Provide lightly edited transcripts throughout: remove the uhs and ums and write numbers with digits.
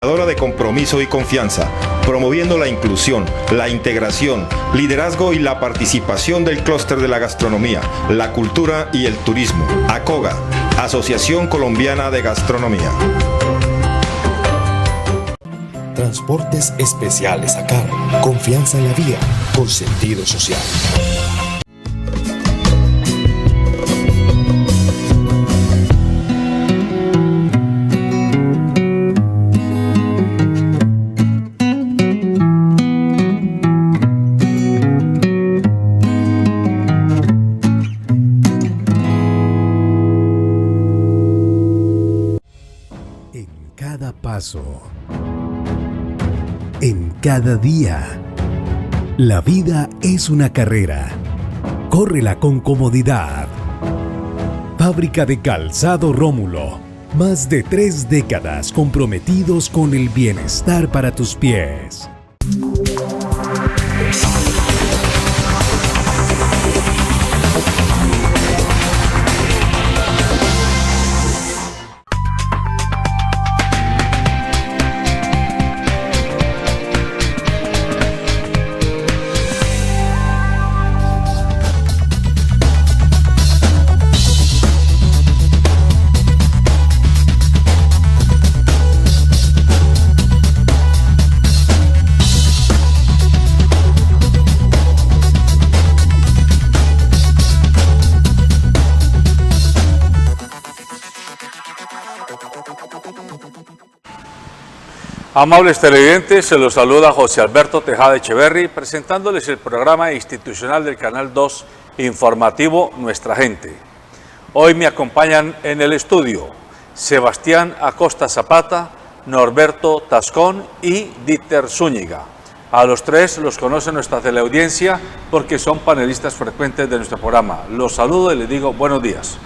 De compromiso y confianza, promoviendo la inclusión, la integración, liderazgo y la participación del clúster de la gastronomía, la cultura y el turismo. ACOGA, Asociación Colombiana de Gastronomía. Transportes Especiales ACAR. Confianza en la vía, con sentido social. En cada día, la vida es una carrera. Córrela con comodidad. Fábrica de Calzado Rómulo. Más de 3 décadas comprometidos con el bienestar para tus pies. Amables televidentes, se los saluda José Alberto Tejada Echeverry, presentándoles el programa institucional del Canal 2 informativo Nuestra Gente. Hoy me acompañan en el estudio Sebastián Acosta Zapata, Norberto Tascón y Dieter Zúñiga. A los tres los conoce nuestra teleaudiencia porque son panelistas frecuentes de nuestro programa. Los saludo y les digo buenos días.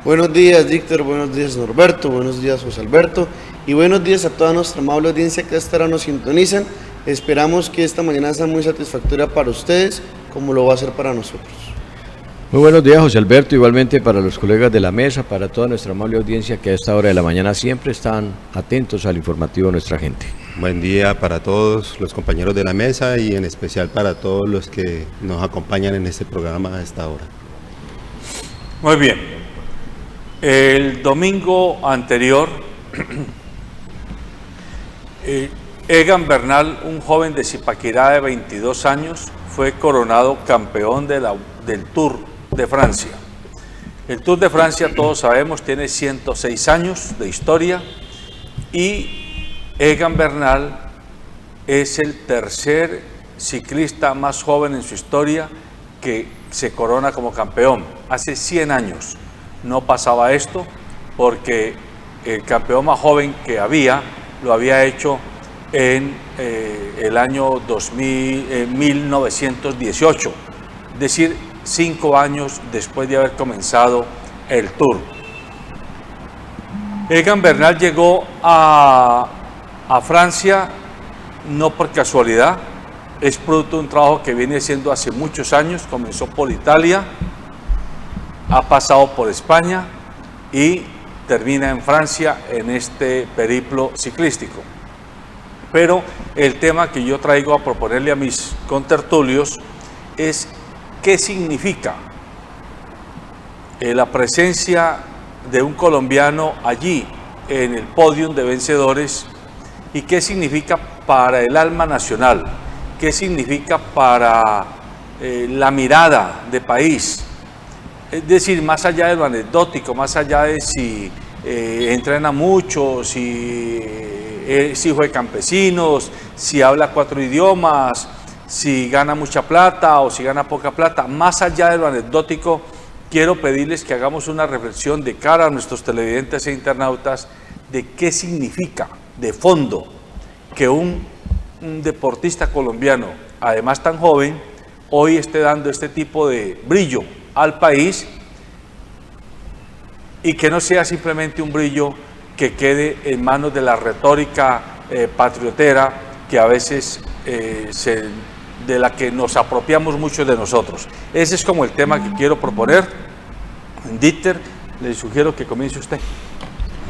Buenos días, Dieter, buenos días, Norberto, buenos días, José Alberto, y buenos días a toda nuestra amable audiencia que a esta hora nos sintonizan. Esperamos que esta mañana sea muy satisfactoria para ustedes, como lo va a ser para nosotros. Muy buenos días, José Alberto, igualmente para los colegas de la mesa, para toda nuestra amable audiencia que a esta hora de la mañana siempre están atentos al informativo de Nuestra Gente. Buen día para todos los compañeros de la mesa y en especial para todos los que nos acompañan en este programa a esta hora. Muy bien. El domingo anterior, Egan Bernal, un joven de Zipaquirá de 22 años, fue coronado campeón del Tour de Francia. El Tour de Francia, todos sabemos, tiene 106 años de historia y Egan Bernal es el tercer ciclista más joven en su historia que se corona como campeón. Hace 100 años no pasaba esto porque el campeón más joven que lo había hecho en el año 1918, es decir, 5 años después de haber comenzado el Tour. Egan Bernal llegó a Francia no por casualidad, es producto de un trabajo que viene haciendo hace muchos años. Comenzó por Italia, ha pasado por España y termina en Francia en este periplo ciclístico. Pero el tema que yo traigo a proponerle a mis contertulios es qué significa la presencia de un colombiano allí en el podio de vencedores y qué significa para el alma nacional, qué significa para la mirada de país. Es decir, más allá de lo anecdótico, más allá de si entrena mucho, si es hijo de campesinos, si habla 4 idiomas, si gana mucha plata o si gana poca plata, más allá de lo anecdótico, quiero pedirles que hagamos una reflexión de cara a nuestros televidentes e internautas de qué significa de fondo que un deportista colombiano, además tan joven, hoy esté dando este tipo de brillo al país y que no sea simplemente un brillo que quede en manos de la retórica patriotera que a veces de la que nos apropiamos mucho de nosotros. Ese es como el tema que quiero proponer. Dieter, le sugiero que comience usted.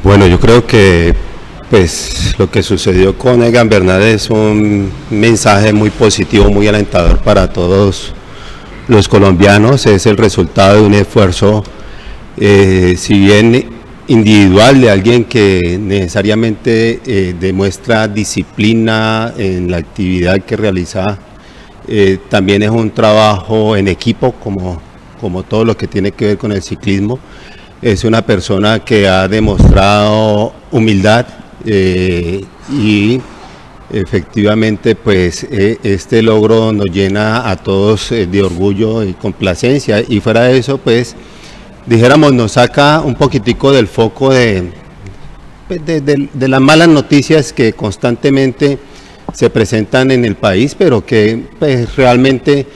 Bueno, yo creo que pues lo que sucedió con Egan Bernal es un mensaje muy positivo, muy alentador para todos los colombianos. Es el resultado de un esfuerzo, si bien individual, de alguien que necesariamente demuestra disciplina en la actividad que realiza. También es un trabajo en equipo, como todo lo que tiene que ver con el ciclismo. Es una persona que ha demostrado humildad y efectivamente pues este logro nos llena a todos de orgullo y complacencia, y fuera de eso pues dijéramos nos saca un poquitico del foco de las malas noticias que constantemente se presentan en el país, pero que pues, realmente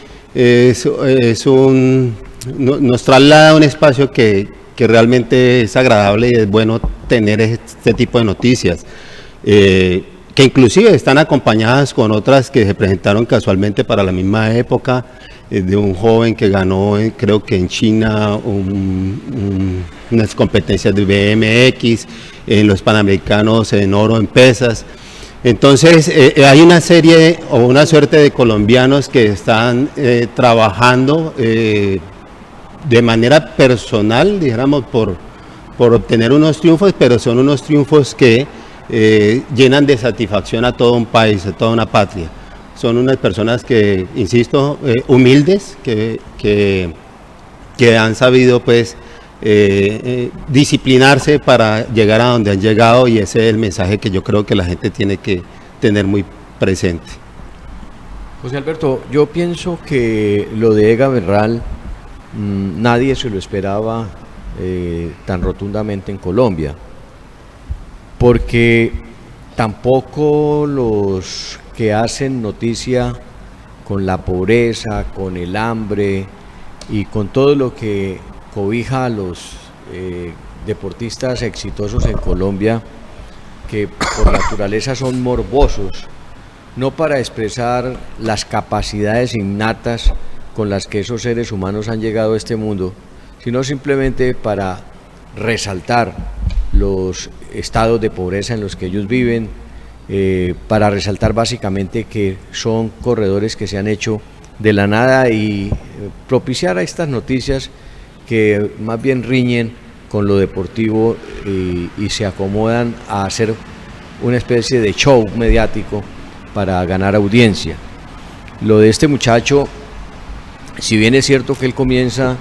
nos traslada a un espacio que realmente es agradable y es bueno tener este tipo de noticias, que inclusive están acompañadas con otras que se presentaron casualmente para la misma época, de un joven que ganó, creo que en China, unas competencias de BMX, en los Panamericanos en oro en pesas. Entonces hay una serie o una suerte de colombianos que están trabajando de manera personal, dijéramos, por obtener unos triunfos, pero son unos triunfos que llenan de satisfacción a todo un país, a toda una patria. Son unas personas que, insisto, humildes, que han sabido pues disciplinarse para llegar a donde han llegado, y ese es el mensaje que yo creo que la gente tiene que tener muy presente. José Alberto, yo pienso que lo de Egan Bernal nadie se lo esperaba tan rotundamente en Colombia, porque tampoco los que hacen noticia con la pobreza, con el hambre y con todo lo que cobija a los deportistas exitosos en Colombia, que por naturaleza son morbosos, no para expresar las capacidades innatas con las que esos seres humanos han llegado a este mundo, sino simplemente para resaltar los estados de pobreza en los que ellos viven, para resaltar básicamente que son corredores que se han hecho de la nada y propiciar a estas noticias que más bien riñen con lo deportivo y se acomodan a hacer una especie de show mediático para ganar audiencia. Lo de este muchacho, si bien es cierto que él comienza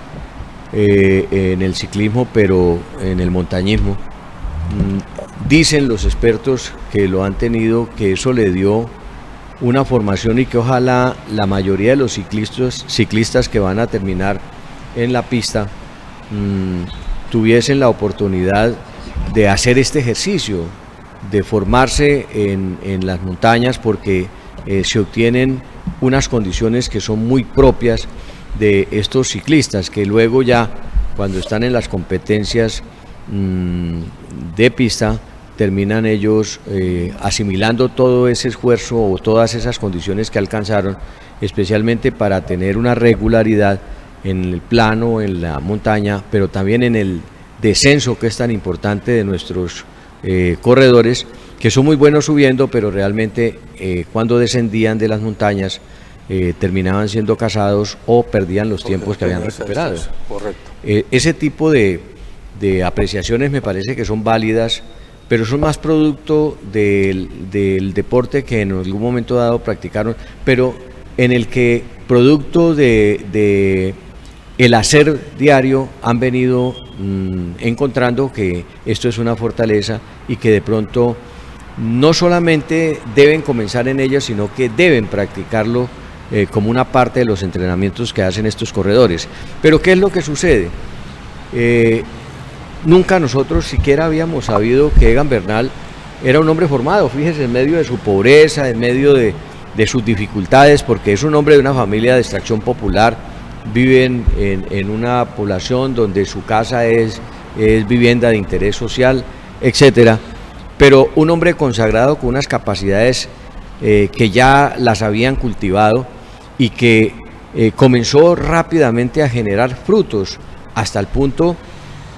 en el ciclismo, pero en el montañismo, dicen los expertos que lo han tenido, que eso le dio una formación y que ojalá la mayoría de los ciclistas que van a terminar en la pista tuviesen la oportunidad de hacer este ejercicio, de formarse en las montañas, porque se obtienen unas condiciones que son muy propias de estos ciclistas, que luego ya cuando están en las competencias de pista terminan ellos asimilando todo ese esfuerzo o todas esas condiciones que alcanzaron, especialmente para tener una regularidad en el plano, en la montaña, pero también en el descenso, que es tan importante de nuestros corredores, que son muy buenos subiendo, pero realmente cuando descendían de las montañas terminaban siendo cazados o perdían los tiempos que habían recuperado. Correcto. Ese tipo de apreciaciones me parece que son válidas, pero son más producto del deporte que en algún momento dado practicaron, pero en el que producto de el hacer diario han venido encontrando que esto es una fortaleza y que de pronto no solamente deben comenzar en ello, sino que deben practicarlo como una parte de los entrenamientos que hacen estos corredores. Pero ¿qué es lo que sucede? Nunca nosotros siquiera habíamos sabido que Egan Bernal era un hombre formado, fíjese, en medio de su pobreza, en medio de sus dificultades, porque es un hombre de una familia de extracción popular, viven en una población donde su casa es vivienda de interés social, etcétera, pero un hombre consagrado con unas capacidades que ya las habían cultivado y que comenzó rápidamente a generar frutos, hasta el punto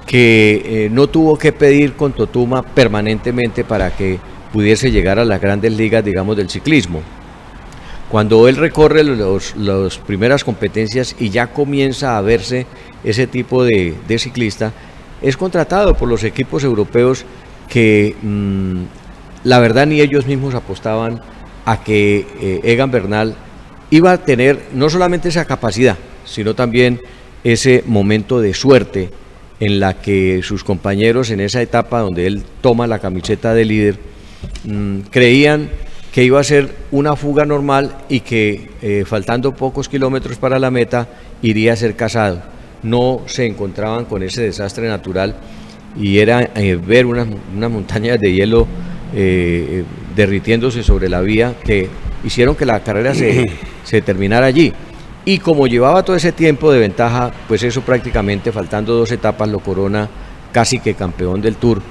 que no tuvo que pedir con Totuma permanentemente para que pudiese llegar a las grandes ligas, digamos, del ciclismo. Cuando él recorre las primeras competencias y ya comienza a verse ese tipo de ciclista, es contratado por los equipos europeos que la verdad ni ellos mismos apostaban a que Egan Bernal iba a tener no solamente esa capacidad, sino también ese momento de suerte en la que sus compañeros en esa etapa donde él toma la camiseta de líder creían que iba a ser una fuga normal y que faltando pocos kilómetros para la meta iría a ser casado. No se encontraban con ese desastre natural y era ver unas montañas de hielo derritiéndose sobre la vía que hicieron que la carrera se terminara allí. Y como llevaba todo ese tiempo de ventaja, pues eso prácticamente faltando 2 etapas lo corona casi que campeón del Tour,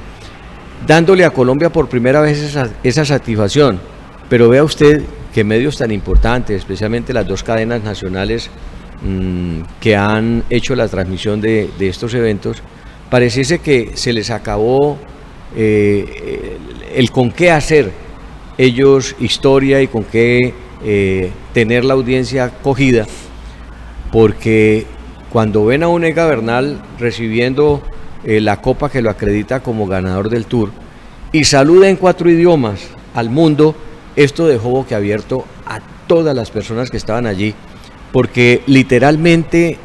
dándole a Colombia por primera vez esa satisfacción. Pero vea usted que medios tan importantes, especialmente las 2 cadenas nacionales que han hecho la transmisión de estos eventos, pareciese que se les acabó el con qué hacer ellos historia y con qué tener la audiencia cogida, porque cuando ven a un Egan Bernal recibiendo la copa que lo acredita como ganador del Tour y saluda en 4 idiomas al mundo, esto dejó boquiabierto a todas las personas que estaban allí, porque literalmente,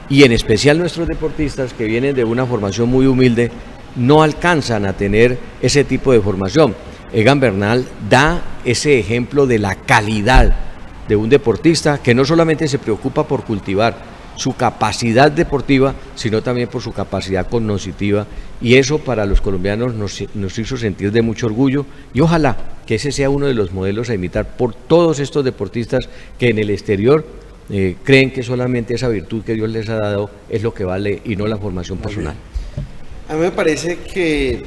y en especial nuestros deportistas que vienen de una formación muy humilde, no alcanzan a tener ese tipo de formación. Egan Bernal da ese ejemplo de la calidad de un deportista que no solamente se preocupa por cultivar su capacidad deportiva, sino también por su capacidad cognitiva, y eso para los colombianos nos hizo sentir de mucho orgullo, y ojalá que ese sea uno de los modelos a imitar por todos estos deportistas que en el exterior creen que solamente esa virtud que Dios les ha dado es lo que vale y no la formación personal. A mí me parece que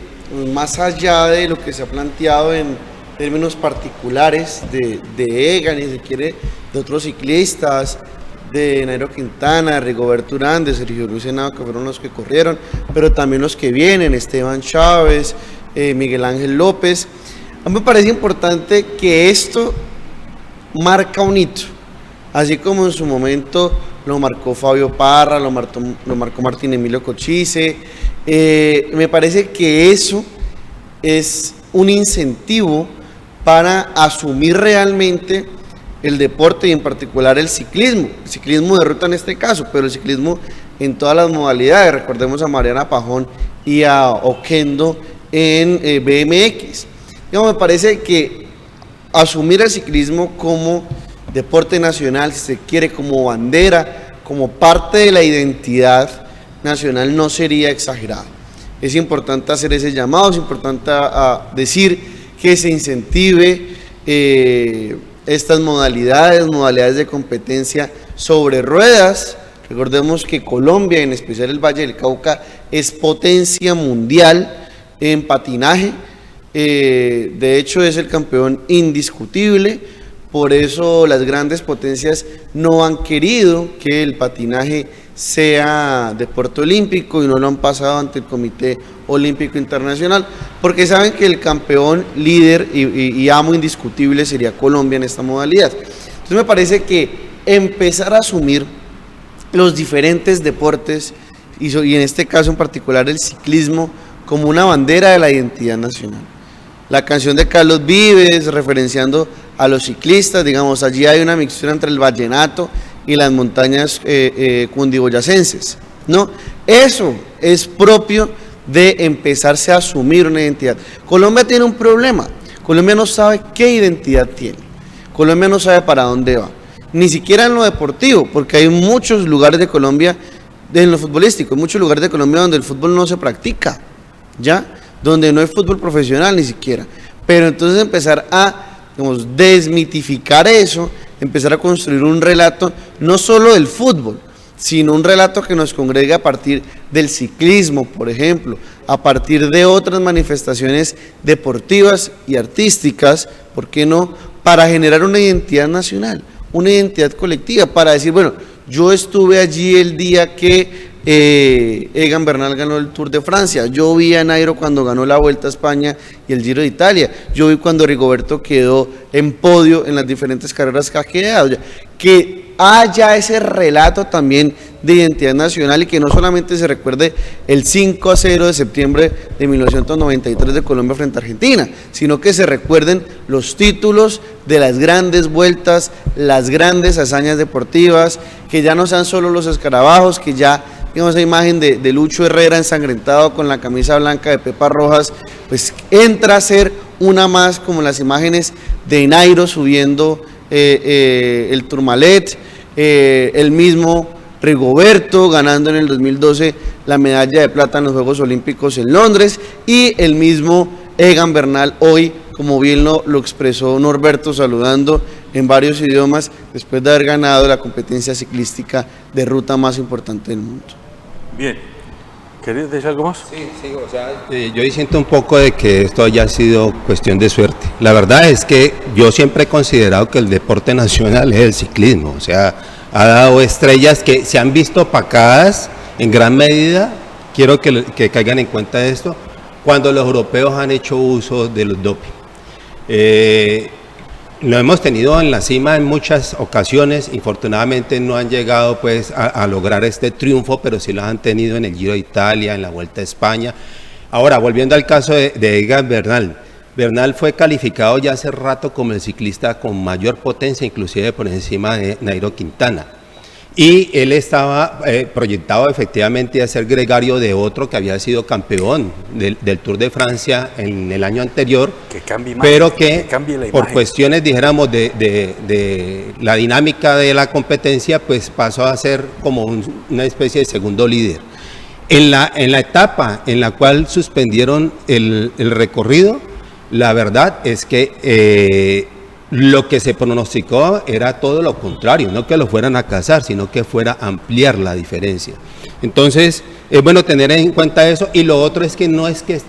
más allá de lo que se ha planteado en términos particulares de Egan y si quiere de otros ciclistas, de Nairo Quintana, de Rigoberto Urán, de Sergio Luis Henao, que fueron los que corrieron, pero también los que vienen, Esteban Chávez, Miguel Ángel López. A mí me parece importante que esto marca un hito, así como en su momento lo marcó Fabio Parra, lo marcó Martín Emilio Cochise. Me parece que eso es un incentivo para asumir realmente el deporte y en particular el ciclismo de ruta en este caso, pero el ciclismo en todas las modalidades. Recordemos a Mariana Pajón y a Oquendo en BMX. Me parece que asumir el ciclismo como deporte nacional, si se quiere, como bandera, como parte de la identidad nacional, no sería exagerado. Es importante hacer ese llamado, es importante decir que se incentive estas modalidades de competencia sobre ruedas. Recordemos que Colombia, en especial el Valle del Cauca, es potencia mundial en patinaje. De hecho es el campeón indiscutible, por eso las grandes potencias no han querido que el patinaje sea deporte olímpico y no lo han pasado ante el Comité Olímpico Internacional, porque saben que el campeón líder y amo indiscutible sería Colombia en esta modalidad. Entonces me parece que empezar a asumir los diferentes deportes y en este caso en particular el ciclismo como una bandera de la identidad nacional. La canción de Carlos Vives referenciando a los ciclistas, digamos, allí hay una mixtura entre el vallenato y las montañas cundiboyacenses, ¿no? Eso es propio de empezarse a asumir una identidad. Colombia tiene un problema, Colombia no sabe qué identidad tiene, Colombia no sabe para dónde va, ni siquiera en lo deportivo, porque hay muchos lugares de Colombia, en lo futbolístico, hay muchos lugares de Colombia donde el fútbol no se practica, ¿ya? Donde no hay fútbol profesional ni siquiera, pero entonces empezar a, digamos, desmitificar eso, empezar a construir un relato no solo del fútbol, sino un relato que nos congregue a partir del ciclismo, por ejemplo, a partir de otras manifestaciones deportivas y artísticas, ¿por qué no?, para generar una identidad nacional, una identidad colectiva, para decir, bueno, yo estuve allí el día que Egan Bernal ganó el Tour de Francia, yo vi a Nairo cuando ganó la Vuelta a España y el Giro de Italia, yo vi cuando Rigoberto quedó en podio en las diferentes carreras que ha quedado, que haya ese relato también de identidad nacional y que no solamente se recuerde el 5-0 de septiembre de 1993 de Colombia frente a Argentina, sino que se recuerden los títulos de las grandes vueltas, las grandes hazañas deportivas, que ya no sean solo los escarabajos, que ya, digamos, esa imagen de Lucho Herrera ensangrentado con la camisa blanca de Pepa Rojas, pues entra a ser una más como las imágenes de Nairo subiendo el Tourmalet, el mismo Rigoberto ganando en el 2012 la medalla de plata en los Juegos Olímpicos en Londres, y el mismo Egan Bernal hoy, como bien lo expresó Norberto saludando en varios idiomas, después de haber ganado la competencia ciclística de ruta más importante del mundo. Bien, ¿querías decir algo más? Sí, o sea, yo siento un poco de que esto haya sido cuestión de suerte. La verdad es que yo siempre he considerado que el deporte nacional es el ciclismo, o sea, ha dado estrellas que se han visto opacadas en gran medida, quiero que caigan en cuenta esto, cuando los europeos han hecho uso de los doping. Lo hemos tenido en la cima en muchas ocasiones, infortunadamente no han llegado pues a lograr este triunfo, pero sí lo han tenido en el Giro de Italia, en la Vuelta a España. Ahora, volviendo al caso de Egan Bernal, Bernal fue calificado ya hace rato como el ciclista con mayor potencia, inclusive por encima de Nairo Quintana. Y él estaba proyectado efectivamente a ser gregario de otro que había sido campeón del Tour de Francia en el año anterior, pero que por cuestiones, dijéramos, de la dinámica de la competencia, pues pasó a ser como una especie de segundo líder. En la etapa en la cual suspendieron el recorrido, la verdad es que lo que se pronosticó era todo lo contrario, no que lo fueran a cazar, sino que fuera a ampliar la diferencia. Entonces, es bueno tener en cuenta eso, y lo otro es que no es que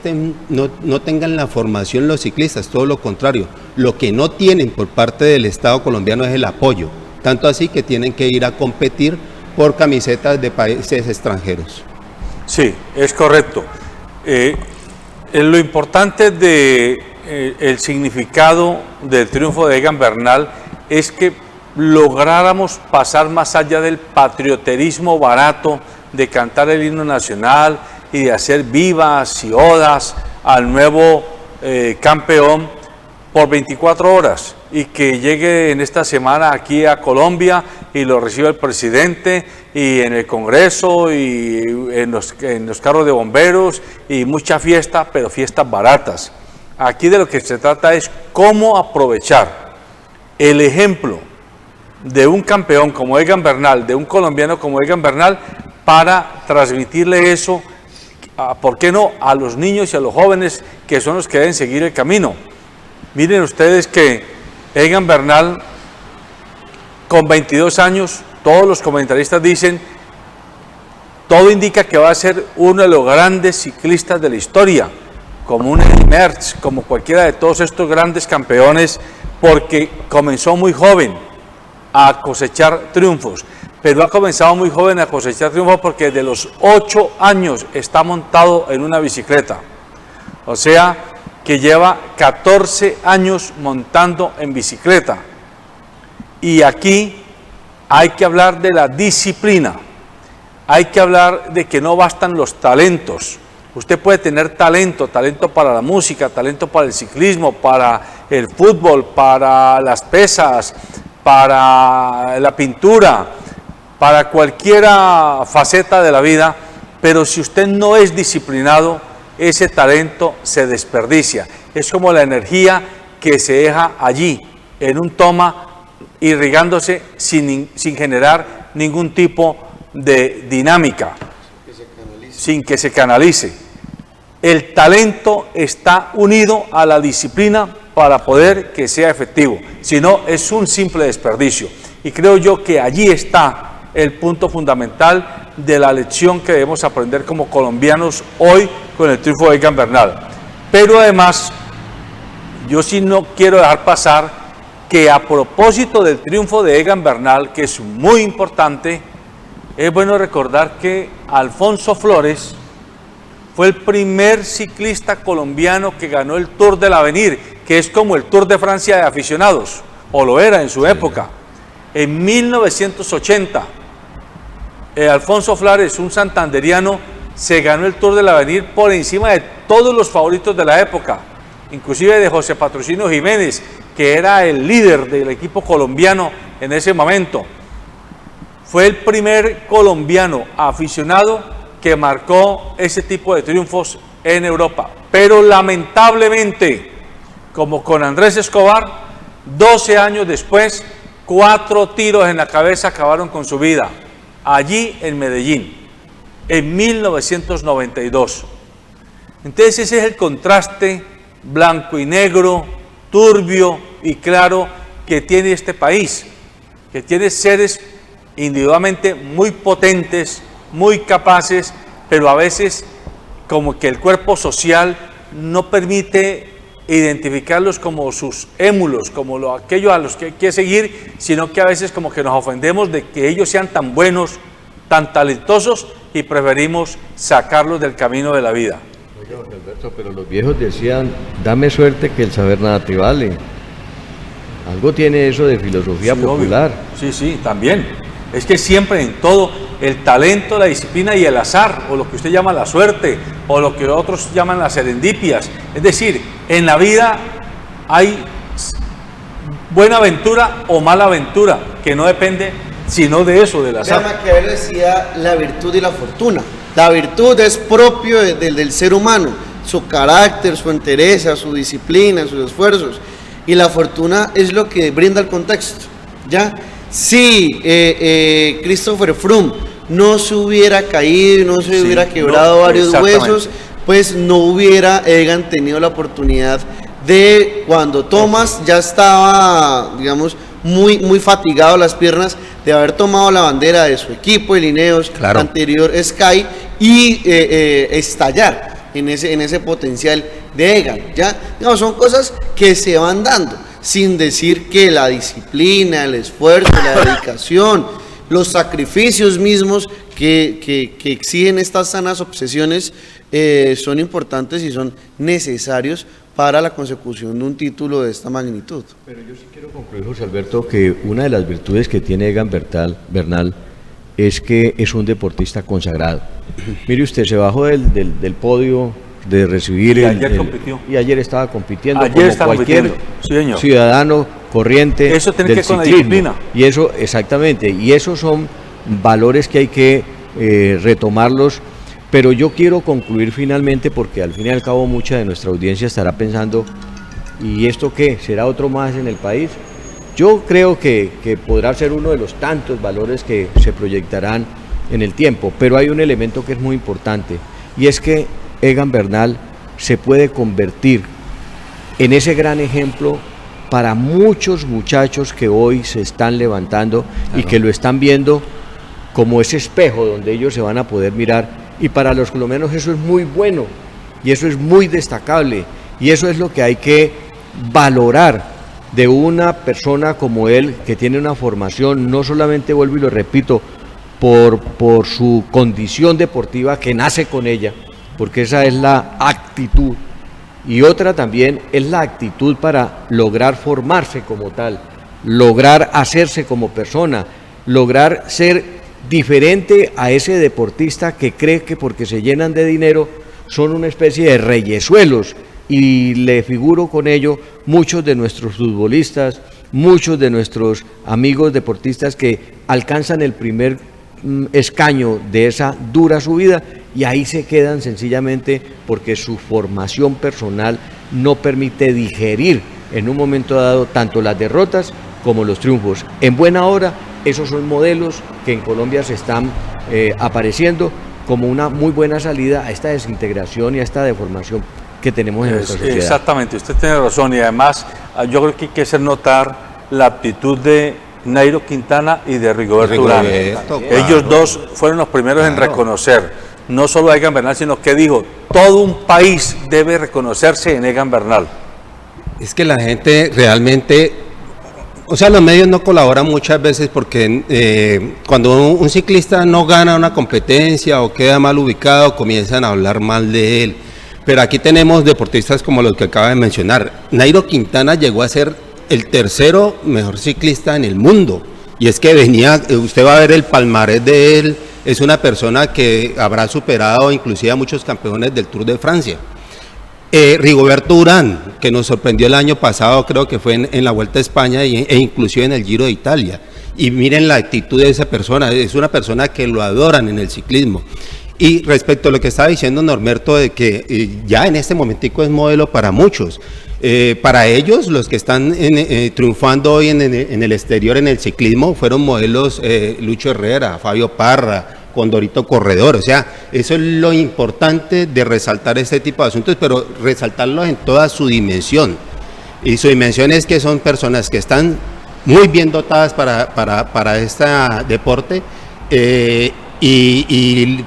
no tengan la formación los ciclistas, todo lo contrario, lo que no tienen por parte del Estado colombiano es el apoyo, tanto así que tienen que ir a competir por camisetas de países extranjeros. Sí, es correcto. Lo importante de el significado del triunfo de Egan Bernal es que lográramos pasar más allá del patrioterismo barato de cantar el himno nacional y de hacer vivas y odas al nuevo campeón por 24 horas, y que llegue en esta semana aquí a Colombia y lo reciba el presidente, y en el Congreso y en los carros de bomberos, y mucha fiesta, pero fiestas baratas. Aquí de lo que se trata es cómo aprovechar el ejemplo de un campeón como Egan Bernal, de un colombiano como Egan Bernal, para transmitirle eso, ¿por qué no?, a los niños y a los jóvenes, que son los que deben seguir el camino. Miren ustedes que Egan Bernal, con 22 años, todos los comentaristas dicen, todo indica que va a ser uno de los grandes ciclistas de la historia, como un Eddy Merckx, como cualquiera de todos estos grandes campeones, porque comenzó muy joven a cosechar triunfos, pero ha comenzado muy joven a cosechar triunfos porque desde los 8 años está montado en una bicicleta, o sea que lleva 14 años montando en bicicleta. Y aquí hay que hablar de la disciplina, hay que hablar de que no bastan los talentos. Usted puede tener talento para la música, talento para el ciclismo, para el fútbol, para las pesas, para la pintura, para cualquier faceta de la vida, pero si usted no es disciplinado, ese talento se desperdicia. Es como la energía que se deja allí, en un toma, irrigándose sin generar ningún tipo de dinámica, sin que se canalice. El talento está unido a la disciplina para poder que sea efectivo, si no es un simple desperdicio. Y creo yo que allí está el punto fundamental de la lección que debemos aprender como colombianos hoy con el triunfo de Egan Bernal. Pero además, yo sí no quiero dejar pasar que a propósito del triunfo de Egan Bernal, que es muy importante, es bueno recordar que Alfonso Flores fue el primer ciclista colombiano que ganó el Tour del Avenir, que es como el Tour de Francia de aficionados, o lo era en su época. En 1980, Alfonso Flores, un santanderiano, se ganó el Tour del Avenir por encima de todos los favoritos de la época, inclusive de José Patrocinio Jiménez, que era el líder del equipo colombiano en ese momento. Fue el primer colombiano aficionado que marcó ese tipo de triunfos en Europa. Pero lamentablemente, como con Andrés Escobar, 12 años después, 4 tiros en la cabeza acabaron con su vida, allí en Medellín, en 1992. Entonces ese es el contraste blanco y negro, turbio y claro que tiene este país, que tiene seres individualmente muy potentes, muy capaces, pero a veces como que el cuerpo social no permite identificarlos como sus émulos, como aquellos a los que hay que seguir, sino que a veces como que nos ofendemos de que ellos sean tan buenos, tan talentosos y preferimos sacarlos del camino de la vida. Oiga, don Alberto, pero los viejos decían, dame suerte que el saber nada te vale. Algo tiene eso de filosofía popular. Obvio. Sí, también. Es que siempre en todo, el talento, la disciplina y el azar, o lo que usted llama la suerte, o lo que otros llaman las serendipias. Es decir, en la vida hay buena aventura o mala aventura, que no depende sino de eso, del azar. Maquiavelo decía la virtud y la fortuna. La virtud es propio del ser humano, su carácter, su entereza, su disciplina, sus esfuerzos. Y la fortuna es lo que brinda el contexto, ¿ya? Si Christopher Froome no se hubiera caído, no se hubiera quebrado varios huesos, pues no hubiera Egan tenido la oportunidad de, cuando Thomas ya estaba, digamos, muy fatigado las piernas, de haber tomado la bandera de su equipo, el Ineos, anterior Sky, y estallar en ese potencial de Egan, ¿ya? Digamos, son cosas que se van dando, sin decir que la disciplina, el esfuerzo, la dedicación, los sacrificios mismos que exigen estas sanas obsesiones son importantes y son necesarios para la consecución de un título de esta magnitud. Pero yo sí quiero concluir, José Alberto, que una de las virtudes que tiene Egan Bernal es que es un deportista consagrado. Mire usted, se bajó del podio de recibir y ayer estaba compitiendo como cualquier ciudadano corriente. Eso tiene que ver con la disciplina. Y eso, exactamente, y esos son valores que hay que retomarlos. Pero yo quiero concluir finalmente, porque al fin y al cabo mucha de nuestra audiencia estará pensando, ¿y esto qué? ¿Será otro más en el país? Yo creo que podrá ser uno de los tantos valores que se proyectarán en el tiempo, pero hay un elemento que es muy importante, y es que Egan Bernal se puede convertir en ese gran ejemplo para muchos muchachos que hoy se están levantando y que lo están viendo como ese espejo donde ellos se van a poder mirar. Y para los colombianos eso es muy bueno y eso es muy destacable y eso es lo que hay que valorar de una persona como él, que tiene una formación, no solamente, vuelvo y lo repito, por su condición deportiva, que nace con ella, porque esa es la actitud, y otra también es la actitud para lograr formarse como tal, lograr hacerse como persona, lograr ser diferente a ese deportista que cree que porque se llenan de dinero son una especie de reyesuelos, y le figuro con ello muchos de nuestros futbolistas, muchos de nuestros amigos deportistas que alcanzan el primer escaño de esa dura subida y ahí se quedan sencillamente porque su formación personal no permite digerir en un momento dado tanto las derrotas como los triunfos. En buena hora, esos son modelos que en Colombia se están apareciendo como una muy buena salida a esta desintegración y a esta deformación que tenemos en nuestra sociedad. Exactamente, usted tiene razón, y además yo creo que hay que hacer notar la aptitud de Nairo Quintana y de Rigoberto Urán. Ellos dos fueron los primeros en reconocer, no solo a Egan Bernal, sino que dijo, todo un país debe reconocerse en Egan Bernal. Es que la gente realmente O sea, los medios no colaboran muchas veces porque cuando un ciclista no gana una competencia o queda mal ubicado, comienzan a hablar mal de él. Pero aquí tenemos deportistas como los que acaba de mencionar. Nairo Quintana llegó a ser el tercero mejor ciclista en el mundo. Y es que venía, usted va a ver el palmarés de él, es una persona que habrá superado inclusive a muchos campeones del Tour de Francia. Rigoberto Urán, que nos sorprendió el año pasado, creo que fue en la Vuelta a España e inclusive en el Giro de Italia. Y miren la actitud de esa persona, es una persona que lo adoran en el ciclismo. Y respecto a lo que estaba diciendo Norberto, de que ya en este momentico es modelo para muchos. Para ellos, los que están triunfando hoy en el exterior en el ciclismo, fueron modelos Lucho Herrera, Fabio Parra, Condorito Corredor. O sea, eso es lo importante de resaltar este tipo de asuntos, pero resaltarlos en toda su dimensión. Y su dimensión es que son personas que están muy bien dotadas para este deporte y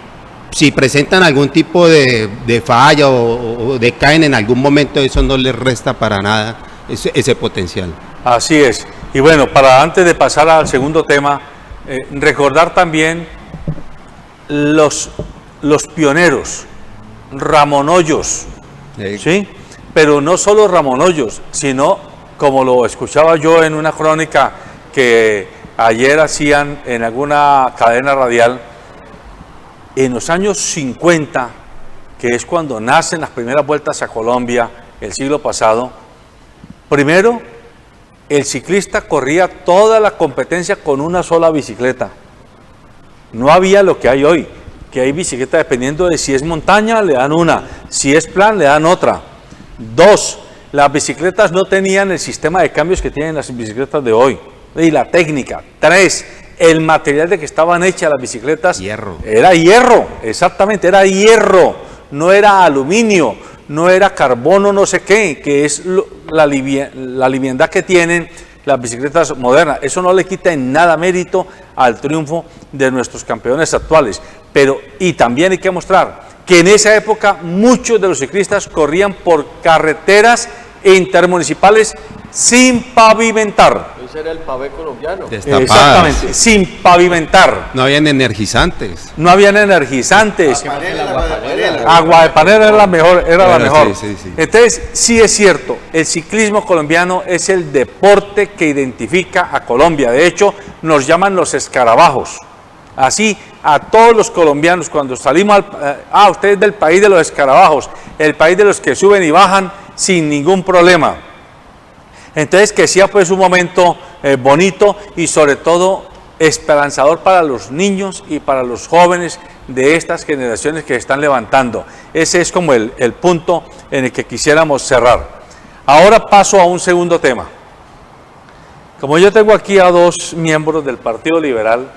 si presentan algún tipo de falla o decaen en algún momento, eso no les resta para nada ese potencial. Así es. Y bueno, antes de pasar al segundo tema, recordar también los pioneros, Ramón Hoyos, ¿sí? Pero no solo Ramón Hoyos, sino, como lo escuchaba yo en una crónica que ayer hacían en alguna cadena radial, en los años 50, que es cuando nacen las primeras vueltas a Colombia, el siglo pasado, primero, el ciclista corría toda la competencia con una sola bicicleta. No había lo que hay hoy, que hay bicicleta dependiendo de si es montaña, le dan una, si es plan, le dan otra. 2, las bicicletas no tenían el sistema de cambios que tienen las bicicletas de hoy, y la técnica. 3, el material de que estaban hechas las bicicletas era hierro, exactamente, era hierro, no era aluminio, no era carbono no sé qué, que es la liviandad que tienen las bicicletas modernas. Eso no le quita en nada mérito al triunfo de nuestros campeones actuales. Y también hay que mostrar que en esa época muchos de los ciclistas corrían por carreteras intermunicipales sin pavimentar. Ese era el pavé colombiano. Destapadas. Exactamente, sin pavimentar. No habían energizantes. No habían energizantes. Agua de panela era la mejor. Sí. Entonces, sí es cierto, el ciclismo colombiano es el deporte que identifica a Colombia. De hecho, nos llaman los escarabajos. Así, a todos los colombianos, cuando salimos usted es del país de los escarabajos, el país de los que suben y bajan sin ningún problema. Entonces, que sea pues un momento bonito y sobre todo esperanzador para los niños y para los jóvenes de estas generaciones que se están levantando. Ese es como el punto en el que quisiéramos cerrar. Ahora paso a un segundo tema. Como yo tengo aquí a 2 miembros del Partido Liberal,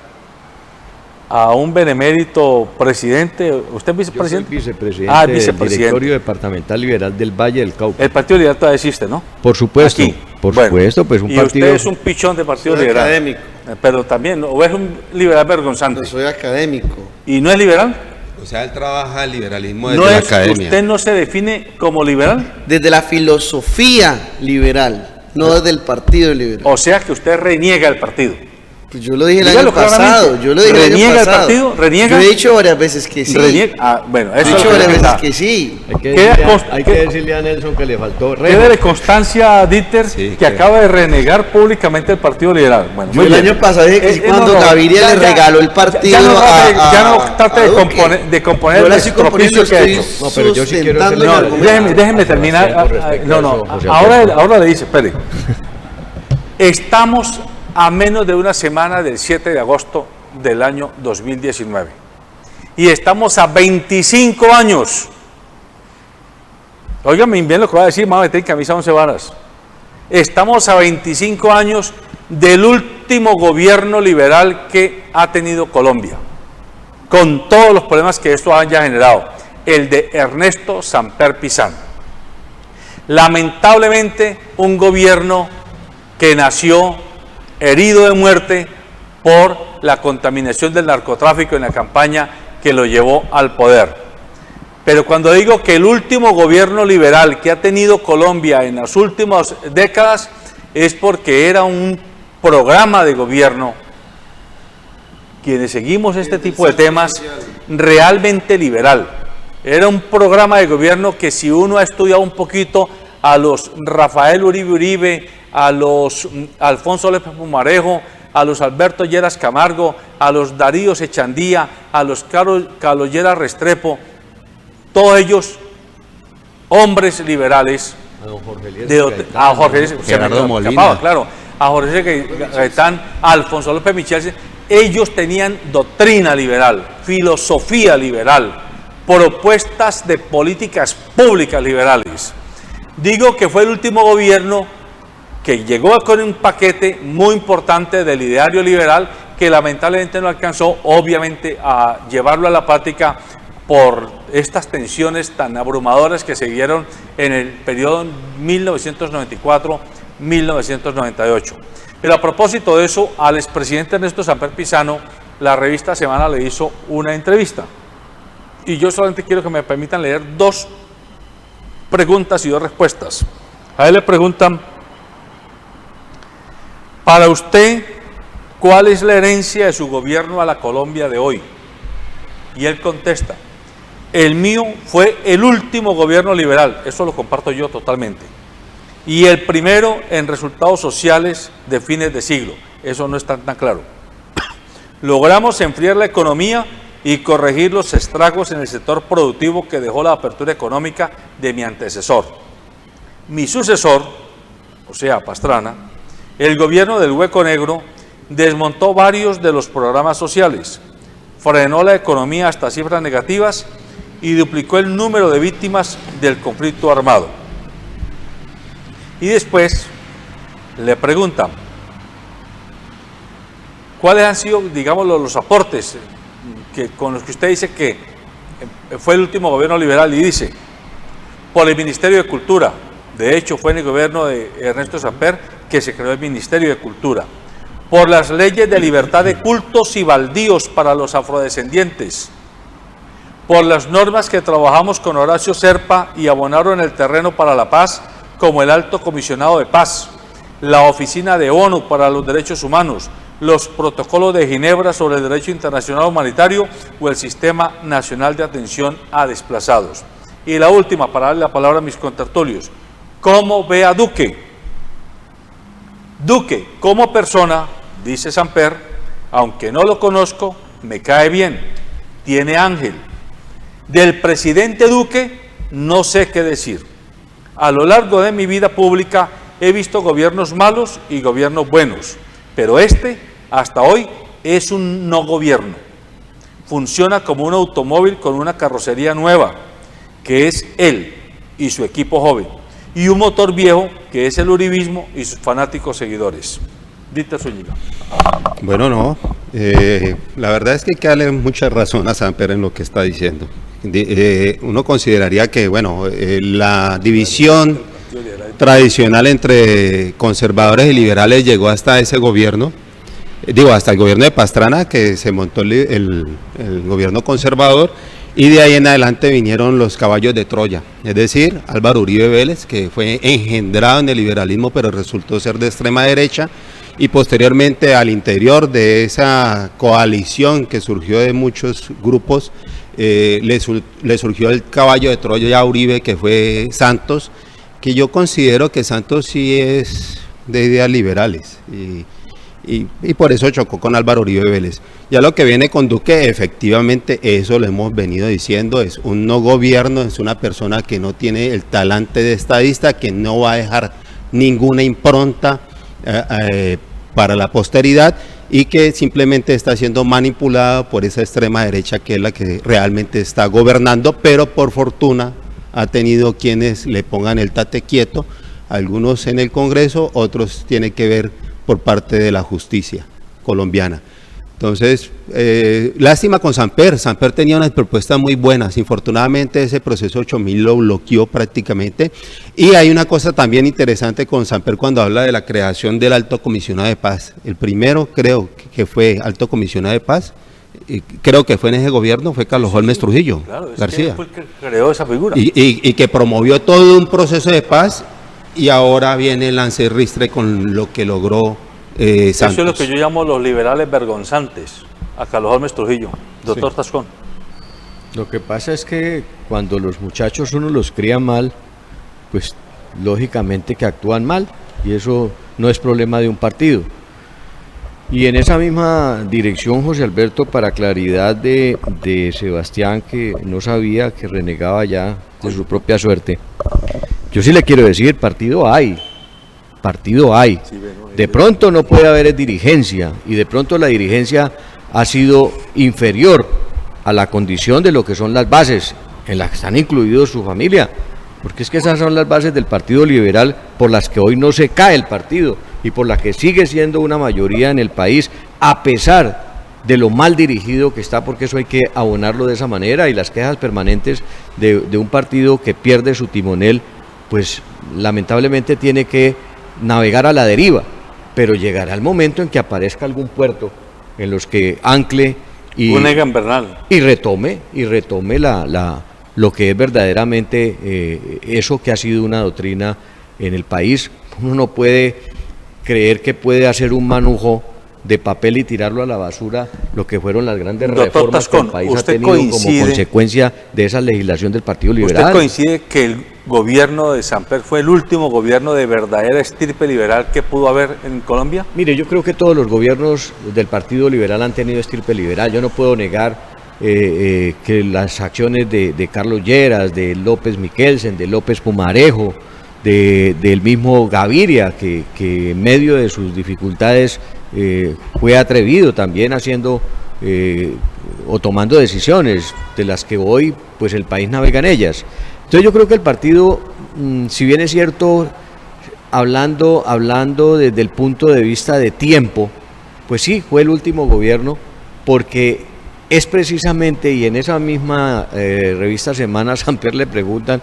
a un benemérito presidente, ¿usted es vicepresidente? Yo soy vicepresidente, vicepresidente del Directorio Departamental Liberal del Valle del Cauca. El Partido Liberal todavía existe, ¿no? Por supuesto, Aquí. Supuesto, pues un y partido... usted es un pichón de Partido Soy Liberal. académico. Pero también, ¿o es un liberal vergonzante? No, soy académico. ¿Y no es liberal? O sea, él trabaja el liberalismo desde ¿No la es, academia. ¿Usted no se define como liberal? Desde la filosofía liberal, no desde el partido liberal. O sea que usted reniega el partido. Pues yo lo dije el Dígalo año pasado. claramente. Yo lo dije el año ¿Reniega el pasado. partido? ¿Reniega? Yo he dicho varias veces que sí. Bueno, He eso es dicho lo varias que veces está. que sí. Hay que decirle a Nelson que le faltó Quédele constancia a Dieter Sí, que acaba de renegar públicamente el Partido Liberal. Bueno, Yo muy el bien. año pasado dije que sí, cuando Gaviria ya, le regaló el partido ya no trate de Duque. componer Yo el la estoy destropicio componiendo, que ha estoy hecho. No, pero yo sí quiero sustentando hacerle el una- argumento. Déjeme terminar. Con respecto a eso, José Alberto. Ahora le dice, espere. Estamos a menos de una semana del 7 de agosto del año 2019. Y estamos a 25 años. Óigame bien lo que va a decir, me voy a meter en camisa 11 varas. Estamos a 25 años del último gobierno liberal que ha tenido Colombia, con todos los problemas que esto haya generado, el de Ernesto Samper Pizán. Lamentablemente, un gobierno que nació herido de muerte por la contaminación del narcotráfico en la campaña que lo llevó al poder. Pero cuando digo que el último gobierno liberal que ha tenido Colombia en las últimas décadas es porque era un programa de gobierno, quienes seguimos este tipo de temas, realmente liberal. Era un programa de gobierno que, si uno ha estudiado un poquito a los Rafael Uribe Uribe, a los Alfonso López Pumarejo, a los Alberto Lleras Camargo, a los Darío Echandía, a los Carlos Lleras Restrepo, todos ellos hombres liberales, a Jorge Gerardo Molina, claro, a Jorge Gaitán, a Alfonso López Michel, ellos tenían doctrina liberal, filosofía liberal, propuestas de políticas públicas liberales. Digo que fue el último gobierno que llegó con un paquete muy importante del ideario liberal, que lamentablemente no alcanzó, obviamente, a llevarlo a la práctica por estas tensiones tan abrumadoras que se dieron en el periodo 1994-1998. Pero a propósito de eso, al expresidente Ernesto Samper Pizano, la revista Semana le hizo una entrevista. Y yo solamente quiero que me permitan leer 2 preguntas y 2 respuestas. A él le preguntan: para usted, ¿cuál es la herencia de su gobierno a la Colombia de hoy? Y él contesta: el mío fue el último gobierno liberal, eso lo comparto yo totalmente, y el primero en resultados sociales de fines de siglo, eso no está tan claro. Logramos enfriar la economía y corregir los estragos en el sector productivo que dejó la apertura económica de mi antecesor. Mi sucesor, o sea, Pastrana, el gobierno del hueco negro, desmontó varios de los programas sociales, frenó la economía hasta cifras negativas y duplicó el número de víctimas del conflicto armado. Y después le preguntan: ¿cuáles han sido, digamos, los aportes con los que usted dice que fue el último gobierno liberal? Y dice: por el Ministerio de Cultura. De hecho, fue en el gobierno de Ernesto Samper que se creó el Ministerio de Cultura. Por las leyes de libertad de cultos y baldíos para los afrodescendientes. Por las normas que trabajamos con Horacio Serpa y abonaron el terreno para la paz, como el Alto Comisionado de Paz, la Oficina de ONU para los Derechos Humanos, los protocolos de Ginebra sobre el derecho internacional humanitario o el Sistema Nacional de Atención a Desplazados. Y la última, para darle la palabra a mis contertulios: ¿cómo ve a Duque? Duque, como persona, dice Samper, aunque no lo conozco, me cae bien, tiene ángel. Del presidente Duque no sé qué decir. A lo largo de mi vida pública he visto gobiernos malos y gobiernos buenos, pero este, hasta hoy, es un no gobierno. Funciona como un automóvil con una carrocería nueva, que es él y su equipo joven, y un motor viejo, que es el uribismo y sus fanáticos seguidores. Dita Zúñiga. Bueno, no, la verdad es que hay que darle mucha razón a Samper en lo que está diciendo. Uno consideraría que, bueno, la división tradicional entre conservadores y liberales llegó hasta ese gobierno, hasta el gobierno de Pastrana, que se montó el gobierno conservador, y de ahí en adelante vinieron los caballos de Troya, es decir, Álvaro Uribe Vélez, que fue engendrado en el liberalismo pero resultó ser de extrema derecha, y posteriormente al interior de esa coalición que surgió de muchos grupos, le surgió el caballo de Troya a Uribe, que fue Santos, que yo considero que Santos sí es de ideas liberales, y por eso chocó con Álvaro Uribe Vélez. Ya lo que viene con Duque, efectivamente, eso lo hemos venido diciendo, es un no gobierno, es una persona que no tiene el talante de estadista, que no va a dejar ninguna impronta para la posteridad, y que simplemente está siendo manipulada por esa extrema derecha, que es la que realmente está gobernando, pero por fortuna ha tenido quienes le pongan el tate quieto, algunos en el Congreso, otros tienen que ver por parte de la justicia colombiana. Entonces, lástima con Samper. Samper tenía unas propuestas muy buenas, infortunadamente ese proceso 8000 lo bloqueó prácticamente, y hay una cosa también interesante con Samper cuando habla de la creación del Alto Comisionado de Paz. El primero creo que fue Alto Comisionado de Paz, creo que fue en ese gobierno, fue Carlos Holmes Trujillo, claro, García, fue el que creó esa figura. Y que promovió todo un proceso de paz, y ahora viene Lance Ristre con lo que logró Santos. Eso es lo que yo llamo los liberales vergonzantes, a Carlos Holmes Trujillo. Doctor Sí. Tascón. Lo que pasa es que cuando los muchachos uno los cría mal, pues lógicamente que actúan mal, y eso no es problema de un partido. Y en esa misma dirección, José Alberto, para claridad de Sebastián, que no sabía, que renegaba ya de su propia suerte, yo sí le quiero decir, partido hay. De pronto no puede haber dirigencia, y de pronto la dirigencia ha sido inferior a la condición de lo que son las bases, en las que están incluidos su familia, porque es que esas son las bases del Partido Liberal por las que hoy no se cae el partido y por las que sigue siendo una mayoría en el país, a pesar de lo mal dirigido que está, porque eso hay que abonarlo de esa manera, y las quejas permanentes de un partido que pierde su timonel, pues lamentablemente tiene que navegar a la deriva, pero llegará el momento en que aparezca algún puerto en los que ancle y retome lo que es verdaderamente eso que ha sido una doctrina en el país. Uno no puede creer que puede hacer un manujo de papel y tirarlo a la basura lo que fueron las grandes reformas que el país ha tenido como consecuencia de esa legislación del Partido Liberal. ¿Usted coincide que el gobierno de Samper fue el último gobierno de verdadera estirpe liberal que pudo haber en Colombia? Mire, yo creo que todos los gobiernos del Partido Liberal han tenido estirpe liberal. Yo no puedo negar que las acciones de Carlos Lleras, de López Miquelsen, de López Pumarejo, del mismo Gaviria, que en medio de sus dificultades fue atrevido también haciendo o tomando decisiones de las que hoy pues el país navega en ellas. Entonces yo creo que el partido, si bien es cierto, hablando desde el punto de vista de tiempo, pues sí, fue el último gobierno, porque es precisamente, y en esa misma revista Semana Samper le preguntan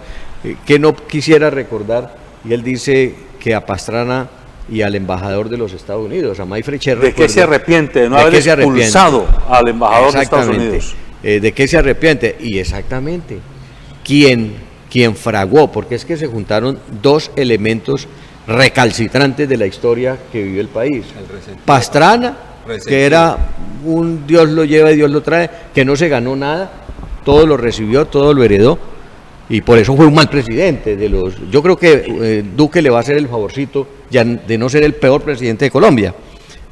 que no quisiera recordar, y él dice que a Pastrana y al embajador de los Estados Unidos, a Mayfrey Cherry. ¿De qué se arrepiente? De no haber expulsado al embajador de Estados Unidos. ¿De qué se arrepiente? Y exactamente, quien fraguó, porque es que se juntaron dos elementos recalcitrantes de la historia que vivió el país. Pastrana, que era un Dios lo lleva y Dios lo trae, que no se ganó nada, todo lo recibió, todo lo heredó, y por eso fue un mal presidente. Yo creo que Duque le va a hacer el favorcito ya de no ser el peor presidente de Colombia,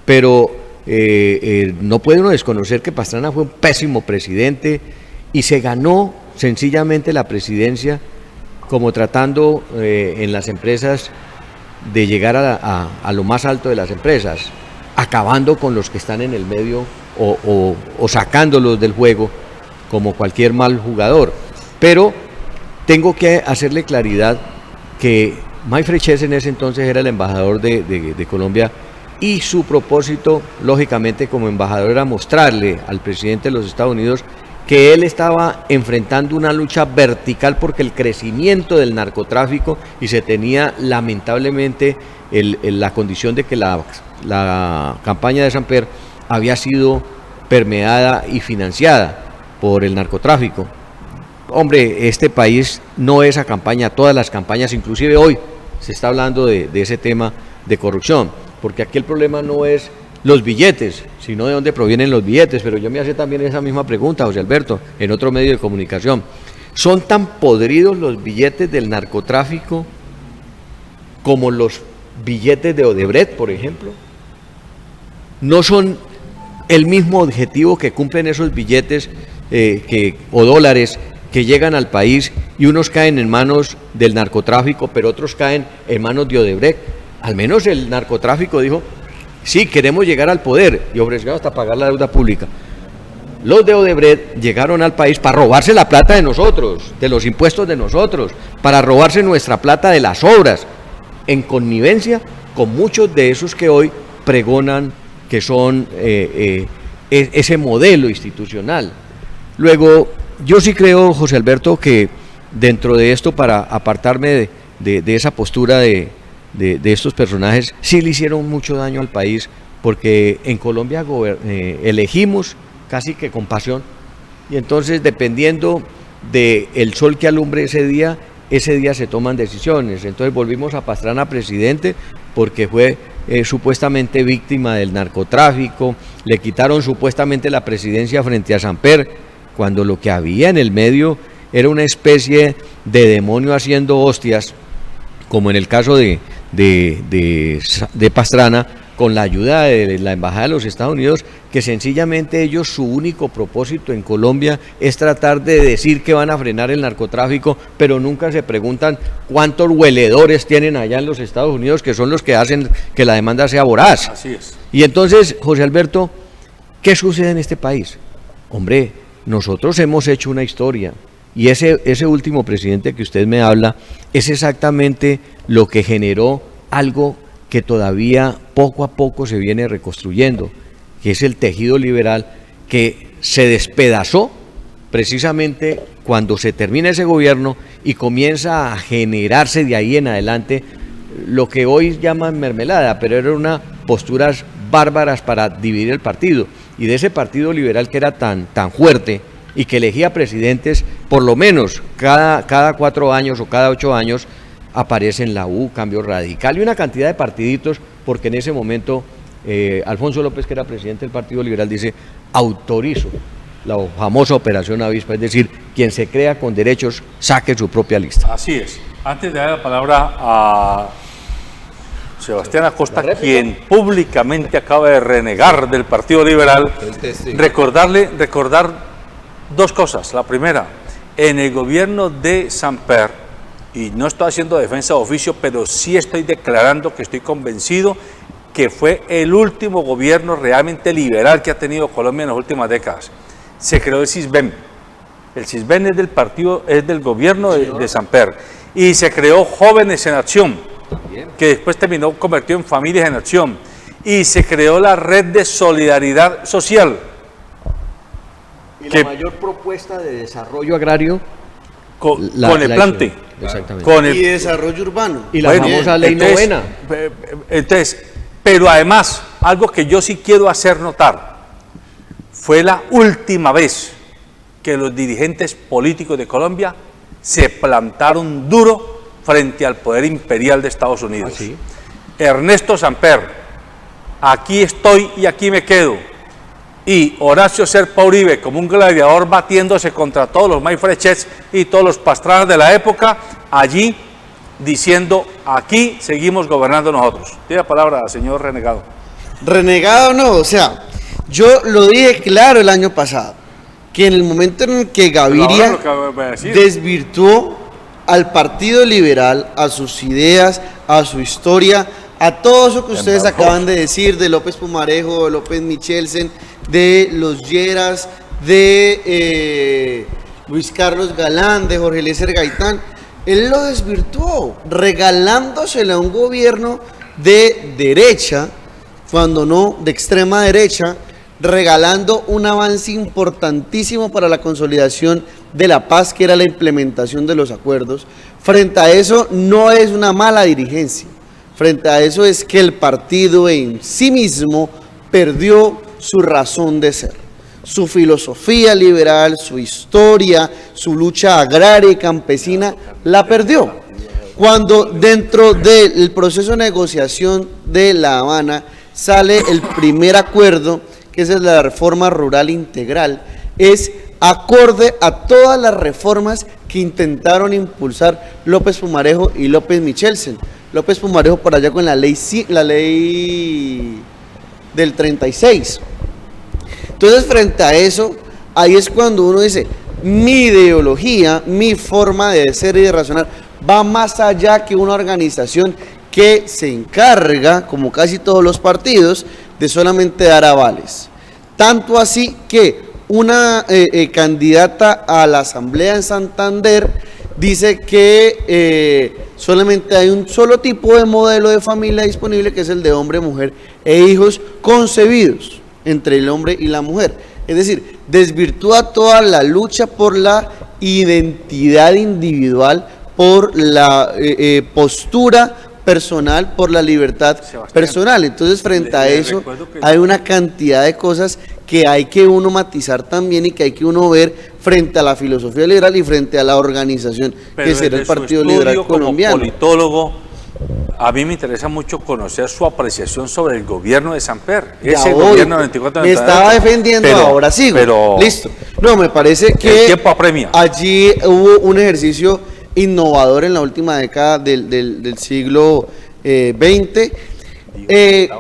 pero no puede uno desconocer que Pastrana fue un pésimo presidente y se ganó sencillamente la presidencia como tratando en las empresas de llegar a lo más alto de las empresas, acabando con los que están en el medio o sacándolos del juego como cualquier mal jugador. Pero tengo que hacerle claridad que Mayfrey Cherry en ese entonces era el embajador de Colombia, y su propósito, lógicamente, como embajador era mostrarle al presidente de los Estados Unidos que él estaba enfrentando una lucha vertical porque el crecimiento del narcotráfico, y se tenía lamentablemente la condición de que la campaña de Samper había sido permeada y financiada por el narcotráfico. Hombre, este país no es a campaña, todas las campañas, inclusive hoy se está hablando de ese tema de corrupción, porque aquí el problema no es los billetes, sino de dónde provienen los billetes. Pero yo me hacía también esa misma pregunta, José Alberto, en otro medio de comunicación. ¿Son tan podridos los billetes del narcotráfico como los billetes de Odebrecht, por ejemplo? ¿No son el mismo objetivo que cumplen esos billetes o dólares que llegan al país, y unos caen en manos del narcotráfico, pero otros caen en manos de Odebrecht? Al menos el narcotráfico dijo: sí, queremos llegar al poder, y ofreció hasta pagar la deuda pública. Los de Odebrecht llegaron al país para robarse la plata de nosotros, de los impuestos de nosotros, para robarse nuestra plata de las obras, en connivencia con muchos de esos que hoy pregonan que son ese modelo institucional. Luego, yo sí creo, José Alberto, que dentro de esto, para apartarme de esa postura de estos personajes, sí le hicieron mucho daño al país, porque en Colombia elegimos casi que con pasión, y entonces, dependiendo del sol que alumbre ese día se toman decisiones. Entonces volvimos a Pastrana presidente porque fue supuestamente víctima del narcotráfico, le quitaron supuestamente la presidencia frente a Samper, cuando lo que había en el medio era una especie de demonio haciendo hostias, como en el caso de Pastrana, con la ayuda de la Embajada de los Estados Unidos, que sencillamente ellos, su único propósito en Colombia es tratar de decir que van a frenar el narcotráfico, pero nunca se preguntan cuántos hueledores tienen allá en los Estados Unidos, que son los que hacen que la demanda sea voraz. Así es. Y entonces, José Alberto, ¿qué sucede en este país? Hombre, nosotros hemos hecho una historia, y ese último presidente que usted me habla es exactamente lo que generó algo que todavía poco a poco se viene reconstruyendo, que es el tejido liberal que se despedazó precisamente cuando se termina ese gobierno y comienza a generarse de ahí en adelante lo que hoy llaman mermelada, pero eran unas posturas bárbaras para dividir el partido, y de ese partido liberal que era tan fuerte y que elegía presidentes por lo menos cada 4 años o cada 8 años, aparece en la U, Cambio Radical y una cantidad de partiditos, porque en ese momento Alfonso López, que era presidente del Partido Liberal, dice: autorizo la famosa Operación Avispa, es decir, quien se crea con derechos saque su propia lista. Así es. Antes de dar la palabra a Sebastián Acosta, quien públicamente acaba de renegar del Partido Liberal, recordar 2 cosas. La primera, en el gobierno de Samper, y no estoy haciendo defensa de oficio, pero sí estoy declarando que estoy convencido que fue el último gobierno realmente liberal que ha tenido Colombia en las últimas décadas. Se creó el CISBEN. El CISBEN es del gobierno de Samper. Y se creó Jóvenes en Acción, que después terminó convertido en Familias en Acción. Y se creó la Red de Solidaridad Social. Y la mayor propuesta de desarrollo agrario con el plante. Exactamente. Y desarrollo urbano. Y la famosa ley novena. Entonces, pero además, algo que yo sí quiero hacer notar, fue la última vez que los dirigentes políticos de Colombia se plantaron duro frente al poder imperial de Estados Unidos. ¿Sí? Ernesto Samper, aquí estoy y aquí me quedo. Y Horacio Serpa Uribe, como un gladiador batiéndose contra todos los Mayfrechets y todos los Pastranas de la época, allí diciendo: aquí seguimos gobernando nosotros. Tiene la palabra, señor renegado. Renegado no, o sea, yo lo dije claro el año pasado, que en el momento en el que Gaviria desvirtuó al Partido Liberal, a sus ideas, a su historia, a todo eso que ustedes acaban de decir, de López Pumarejo, de López Michelsen, de los Lleras, de Luis Carlos Galán, de Jorge Eliezer Gaitán, él lo desvirtuó, regalándosele a un gobierno de derecha, cuando no de extrema derecha, regalando un avance importantísimo para la consolidación de la paz, que era la implementación de los acuerdos. Frente a eso no es una mala dirigencia, frente a eso es que el partido en sí mismo perdió su razón de ser, su filosofía liberal, su historia, su lucha agraria y campesina, la perdió. Cuando dentro del proceso de negociación de La Habana sale el primer acuerdo, que es el de la reforma rural integral, es acorde a todas las reformas que intentaron impulsar López Pumarejo y López Michelsen. López Pumarejo por allá con la ley del 36. Entonces, frente a eso, ahí es cuando uno dice: mi ideología, mi forma de ser y de razonar va más allá que una organización que se encarga, como casi todos los partidos, de solamente dar avales. Tanto así que una candidata a la Asamblea en Santander dice que solamente hay un solo tipo de modelo de familia disponible, que es el de hombre, mujer e hijos concebidos entre el hombre y la mujer. Es decir, desvirtúa toda la lucha por la identidad individual, por la postura personal, por la libertad personal. Entonces, frente a eso, hay una cantidad de cosas que hay que uno matizar también y que hay que uno ver frente a la filosofía liberal y frente a la organización que será el Partido Liberal Colombiano. Como politólogo, A mí me interesa mucho conocer su apreciación sobre el gobierno de Samper. Ya Ese voy. gobierno 94 Me estaba defendiendo, ahora sigo. Pero listo. No, me parece que el tiempo apremia. allí hubo un ejercicio innovador en la última década del siglo XX.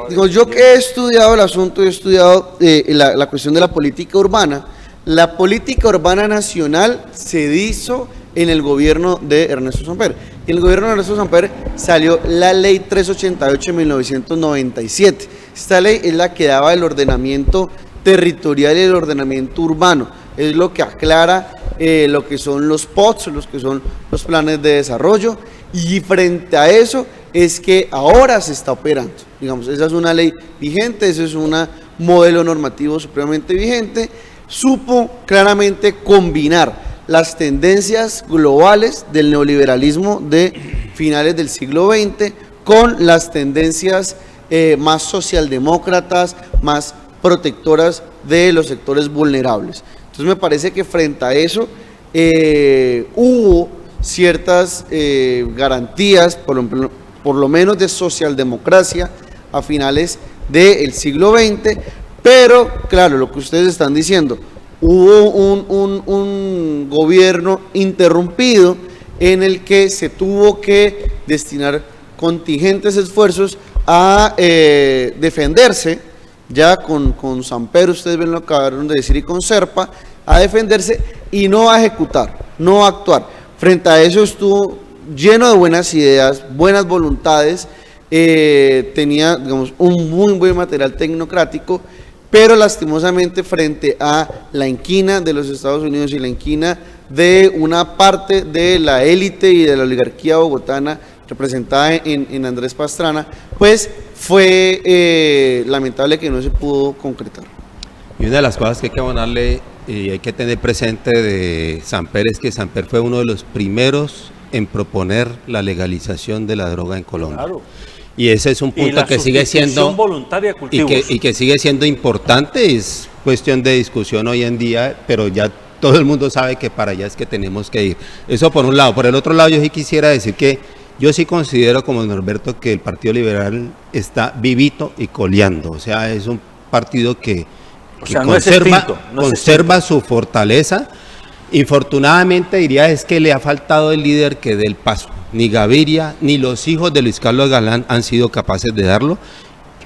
Digo, yo que he estudiado el asunto, he estudiado la cuestión de la política urbana. La política urbana nacional se hizo en el gobierno de Ernesto Samper. En el gobierno de Ernesto Samper salió la ley 388 de 1997. Esta ley es la que daba el ordenamiento territorial y el ordenamiento urbano. Es lo que aclara lo que son los POTS, los que son los planes de desarrollo, y frente a eso es que ahora se está operando. Digamos, esa es una ley vigente, ese es un modelo normativo supremamente vigente. Supo claramente combinar las tendencias globales del neoliberalismo de finales del siglo XX con las tendencias más socialdemócratas, más protectoras de los sectores vulnerables. Entonces me parece que frente a eso hubo ciertas garantías, por lo menos de socialdemocracia a finales del siglo XX, pero claro, lo que ustedes están diciendo, hubo un gobierno interrumpido en el que se tuvo que destinar contingentes esfuerzos a defenderse, ya con Samper, ustedes ven lo que acabaron de decir, y con Serpa, a defenderse y no a ejecutar, no a actuar. Frente a eso estuvo lleno de buenas ideas, buenas voluntades, tenía, digamos, un muy buen material tecnocrático, pero lastimosamente frente a la inquina de los Estados Unidos y la inquina de una parte de la élite y de la oligarquía bogotana representada en Andrés Pastrana, pues fue lamentable que no se pudo concretar. Y una de las cosas que hay que abonarle y hay que tener presente de Samper es que Samper fue uno de los primeros en proponer la legalización de la droga en Colombia. Claro. Y ese es un punto que sigue siendo voluntaria de cultivos. y que sigue siendo importante, es cuestión de discusión hoy en día, pero ya todo el mundo sabe que para allá es que tenemos que ir. Eso por un lado. Por el otro lado, yo sí quisiera decir que yo sí considero, como Norberto, que el Partido Liberal está vivito y coleando. O sea, es un partido que conserva su fortaleza. Infortunadamente, diría, es que le ha faltado el líder que dé el paso. Ni Gaviria, ni los hijos de Luis Carlos Galán han sido capaces de darlo.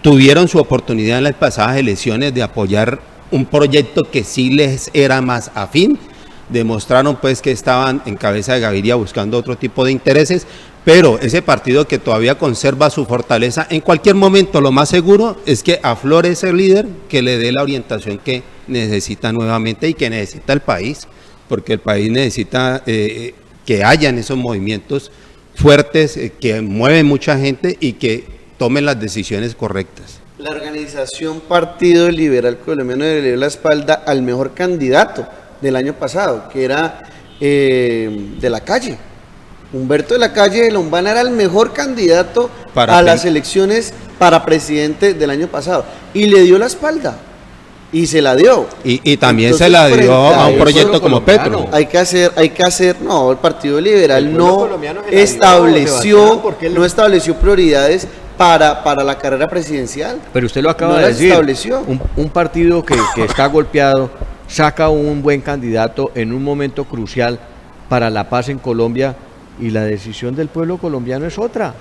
Tuvieron su oportunidad en las pasadas elecciones de apoyar un proyecto que sí les era más afín. Demostraron pues que estaban en cabeza de Gaviria buscando otro tipo de intereses, pero ese partido que todavía conserva su fortaleza, en cualquier momento lo más seguro es que aflore ese líder que le dé la orientación que necesita nuevamente y que necesita el país, porque el país necesita que hayan esos movimientos fuertes, que mueven mucha gente y que tomen las decisiones correctas. La organización Partido Liberal Colombiano le dio la espalda al mejor candidato del año pasado, que era de la Calle. Humberto de la Calle de Lombana era el mejor candidato a las elecciones para presidente del año pasado y le dio la espalda. Y se la dio. Y también entonces, se la dio a un proyecto como Petro. Hay que hacer, no, el Partido Liberal no estableció prioridades para la carrera presidencial. Pero usted lo acaba de decir, un partido que está golpeado, saca un buen candidato en un momento crucial para la paz en Colombia y la decisión del pueblo colombiano es otra.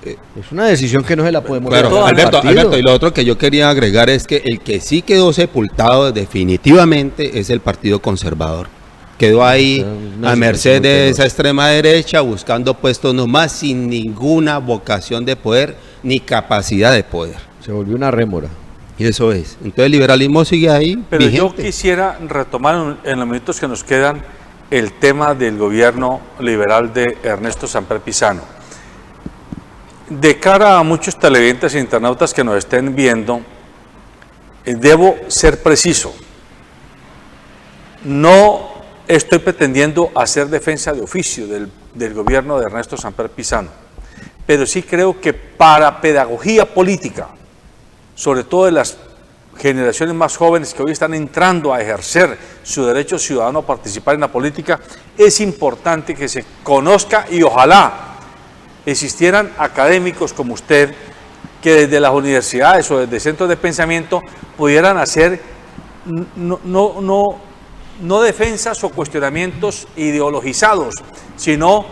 Es una decisión que no se la podemos dar. Pero Alberto, y lo otro que yo quería agregar es que el que sí quedó sepultado definitivamente es el Partido Conservador. Quedó ahí a merced de esa extrema derecha buscando puestos nomás sin ninguna vocación de poder ni capacidad de poder. Se volvió una rémora. Y eso es. Entonces el liberalismo sigue ahí Pero vigente. Yo quisiera retomar en los minutos que nos quedan el tema del gobierno liberal de Ernesto Samper Pizano. De cara a muchos televidentes e internautas que nos estén viendo, debo ser preciso. No estoy pretendiendo hacer defensa de oficio del gobierno de Ernesto Samper Pizano, pero sí creo que para pedagogía política, sobre todo de las generaciones más jóvenes que hoy están entrando a ejercer su derecho ciudadano a participar en la política, es importante que se conozca y ojalá existieran académicos como usted, que desde las universidades o desde centros de pensamiento pudieran hacer no defensas o cuestionamientos ideologizados, sino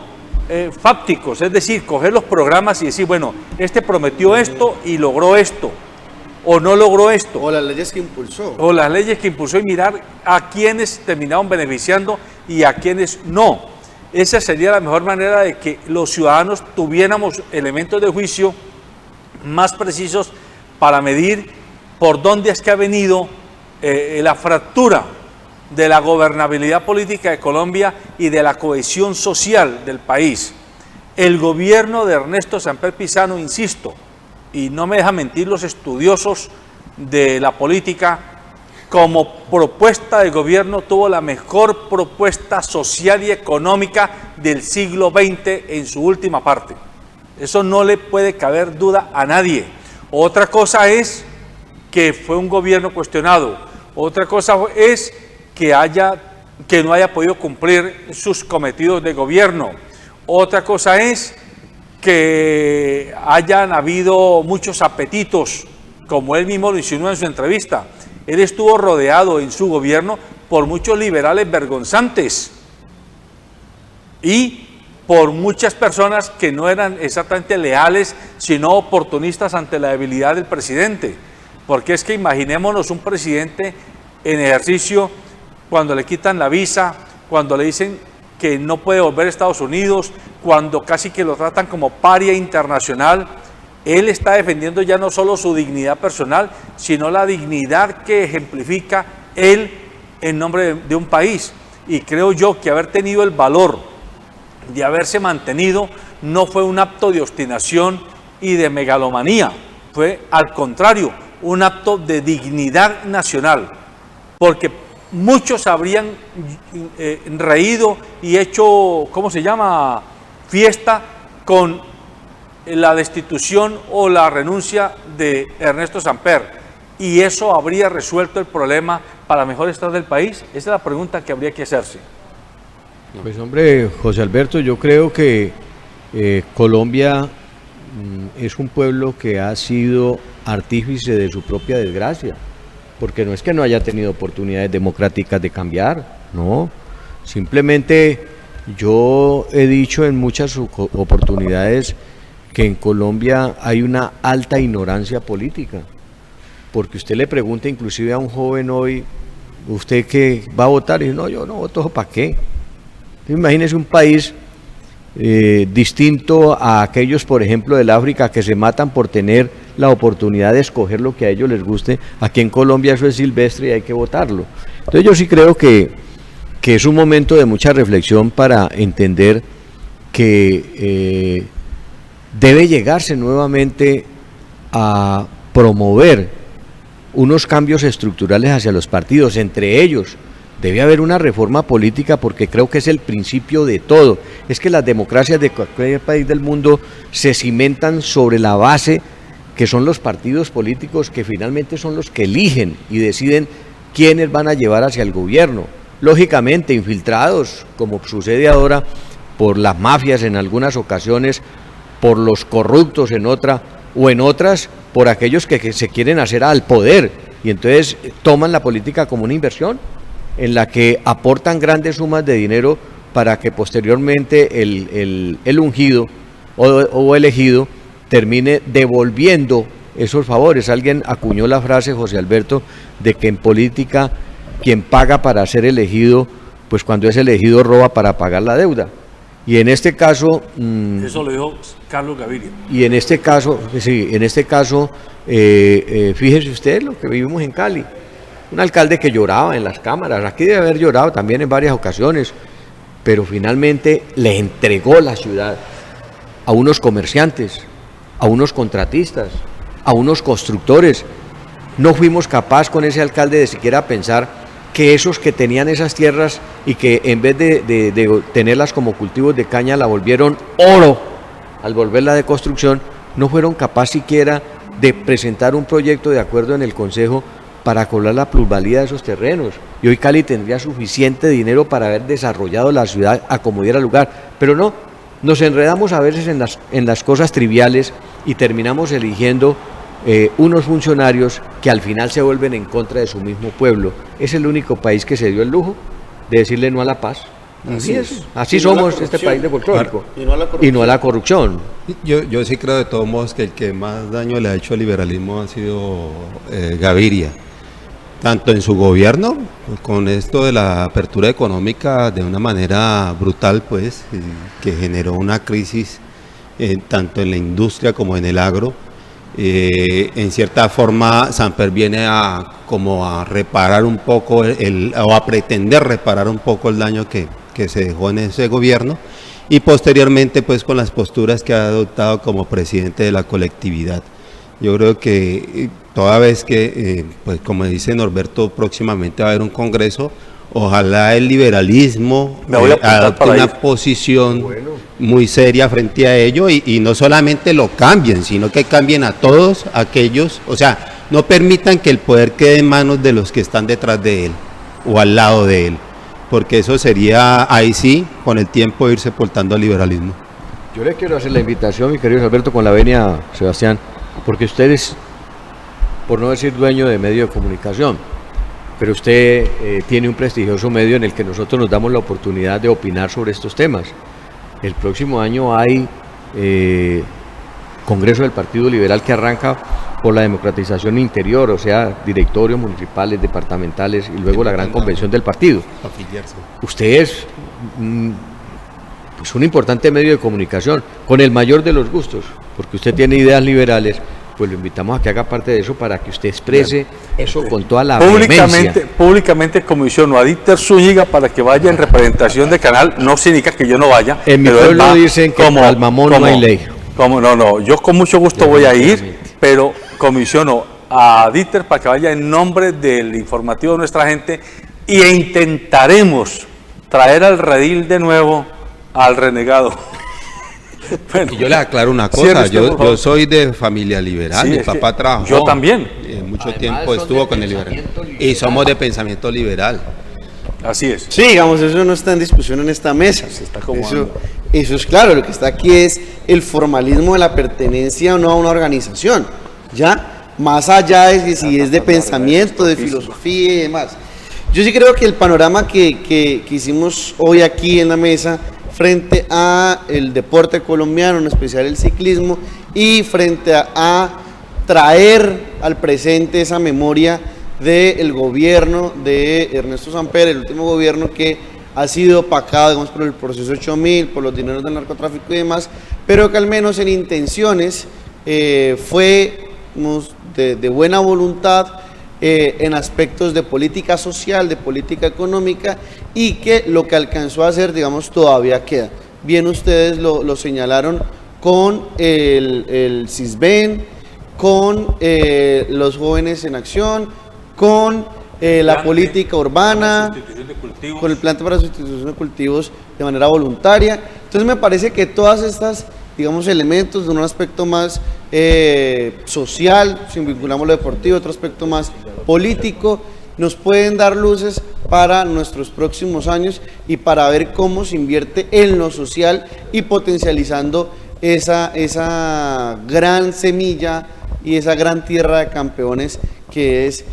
fácticos, es decir, coger los programas y decir, bueno, este prometió esto y logró esto, o no logró esto. O las leyes que impulsó. O las leyes que impulsó, y mirar a quienes terminaron beneficiando y a quienes no. Esa sería la mejor manera de que los ciudadanos tuviéramos elementos de juicio más precisos para medir por dónde es que ha venido la fractura de la gobernabilidad política de Colombia y de la cohesión social del país. El gobierno de Ernesto Samper Pizano, insisto, y no me dejan mentir los estudiosos de la política, como propuesta de gobierno tuvo la mejor propuesta social y económica del siglo XX en su última parte. Eso no le puede caber duda a nadie. Otra cosa es que fue un gobierno cuestionado. Otra cosa es que no haya podido cumplir sus cometidos de gobierno. Otra cosa es que hayan habido muchos apetitos, como él mismo lo insinuó en su entrevista. Él estuvo rodeado en su gobierno por muchos liberales vergonzantes y por muchas personas que no eran exactamente leales, sino oportunistas ante la debilidad del presidente. Porque es que imaginémonos un presidente en ejercicio cuando le quitan la visa, cuando le dicen que no puede volver a Estados Unidos, cuando casi que lo tratan como paria internacional. Él está defendiendo ya no solo su dignidad personal, sino la dignidad que ejemplifica él en nombre de un país. Y creo yo que haber tenido el valor de haberse mantenido no fue un acto de obstinación y de megalomanía, fue al contrario, un acto de dignidad nacional, porque muchos habrían reído y hecho, ¿cómo se llama?, fiesta con la destitución o la renuncia de Ernesto Samper, y eso habría resuelto el problema para mejor estado del país. Esa es la pregunta que habría que hacerse. Pues hombre, José Alberto, yo creo que Colombia es un pueblo que ha sido artífice de su propia desgracia, porque no es que no haya tenido oportunidades democráticas de cambiar, no, simplemente yo he dicho en muchas oportunidades que en Colombia hay una alta ignorancia política, porque usted le pregunta inclusive a un joven hoy, ¿usted qué va a votar? Y dice, no, yo no voto, ¿para qué? Imagínese un país distinto a aquellos, por ejemplo, del África, que se matan por tener la oportunidad de escoger lo que a ellos les guste. Aquí en Colombia eso es silvestre y hay que votarlo. Entonces yo sí creo que es un momento de mucha reflexión para entender que debe llegarse nuevamente a promover unos cambios estructurales hacia los partidos. Entre ellos debe haber una reforma política, porque creo que es el principio de todo. Es que las democracias de cualquier país del mundo se cimentan sobre la base que son los partidos políticos, que finalmente son los que eligen y deciden quiénes van a llevar hacia el gobierno. Lógicamente infiltrados, como sucede ahora, por las mafias en algunas ocasiones, por los corruptos en otra, o en otras por aquellos que se quieren hacer al poder, y entonces toman la política como una inversión en la que aportan grandes sumas de dinero para que posteriormente el ungido o elegido termine devolviendo esos favores. Alguien acuñó la frase, José Alberto, de que en política quien paga para ser elegido, pues cuando es elegido roba para pagar la deuda. Y en este caso... eso lo dijo Carlos Gaviria. Y en este caso, sí, fíjese usted lo que vivimos en Cali. Un alcalde que lloraba en las cámaras, aquí debe haber llorado también en varias ocasiones, pero finalmente le entregó la ciudad a unos comerciantes, a unos contratistas, a unos constructores. No fuimos capaces con ese alcalde de siquiera pensar que esos que tenían esas tierras y que en vez de tenerlas como cultivos de caña la volvieron oro al volverla de construcción, no fueron capaces siquiera de presentar un proyecto de acuerdo en el Consejo para cobrar la plusvalía de esos terrenos. Y hoy Cali tendría suficiente dinero para haber desarrollado la ciudad a como diera lugar, pero no, Nos enredamos a veces en las cosas triviales y terminamos eligiendo unos funcionarios que al final se vuelven en contra de su mismo pueblo. Es el único país que se dio el lujo de decirle no a la paz. Así somos este país de folclórico. Y no a la corrupción. Yo sí creo de todos modos que el que más daño le ha hecho al liberalismo ha sido Gaviria. Tanto en su gobierno, con esto de la apertura económica de una manera brutal, pues, que generó una crisis tanto en la industria como en el agro. En cierta forma, Samper viene como a reparar un poco, o a pretender reparar un poco el daño que se dejó en ese gobierno, y posteriormente, pues, con las posturas que ha adoptado como presidente de la colectividad. Yo creo que toda vez que, pues como dice Norberto, próximamente va a haber un congreso, ojalá el liberalismo adopte una posición muy seria frente a ello y no solamente lo cambien, sino que cambien a todos aquellos, o sea, no permitan que el poder quede en manos de los que están detrás de él o al lado de él, porque eso sería, ahí sí, con el tiempo ir sepultando al liberalismo. Yo le quiero hacer la invitación, mi querido Alberto, con la venia, Sebastián, porque usted es, por no decir dueño de medio de comunicación, pero usted tiene un prestigioso medio en el que nosotros nos damos la oportunidad de opinar sobre estos temas. El próximo año hay Congreso del Partido Liberal que arranca por la democratización interior, o sea, directorios municipales, departamentales y luego la gran convención del partido. Usted es pues un importante medio de comunicación, con el mayor de los gustos, porque usted tiene ideas liberales, pues lo invitamos a que haga parte de eso para que usted exprese eso con toda la vehemencia. Públicamente comisiono a Dieter Zúñiga para que vaya en representación de Canal, no significa que yo no vaya. En mi pueblo dicen que al mamón no hay ley. No, yo con mucho gusto voy a ir, pero comisiono a Dieter para que vaya en nombre del informativo de nuestra gente e intentaremos traer al redil de nuevo al renegado. Bueno, y yo le aclaro una cosa, yo soy de familia liberal, mi papá trabajó. Yo también. Mucho tiempo estuvo con el liberal. Y somos de pensamiento liberal. Así es. Sí, digamos, eso no está en discusión en esta mesa. Se está eso es claro, lo que está aquí es el formalismo de la pertenencia o no a una organización, ¿ya? Más allá de que si es de pensamiento, de filosofía y demás. Yo sí creo que el panorama que hicimos hoy aquí en la mesa frente a el deporte colombiano, en especial el ciclismo, y frente a traer al presente esa memoria del gobierno de Ernesto Samper, el último gobierno que ha sido opacado, digamos, por el proceso 8000, por los dineros del narcotráfico y demás, pero que al menos en intenciones fue de buena voluntad, en aspectos de política social, de política económica, y que lo que alcanzó a hacer, digamos, todavía queda. Bien, ustedes lo señalaron con el CISBEN, con los jóvenes en acción, con la política urbana, con el plan para sustitución de cultivos de manera voluntaria. Entonces me parece que todas estas, digamos, elementos de un aspecto más social, si vinculamos lo deportivo, otro aspecto más político, nos pueden dar luces para nuestros próximos años y para ver cómo se invierte en lo social y potencializando esa gran semilla y esa gran tierra de campeones que es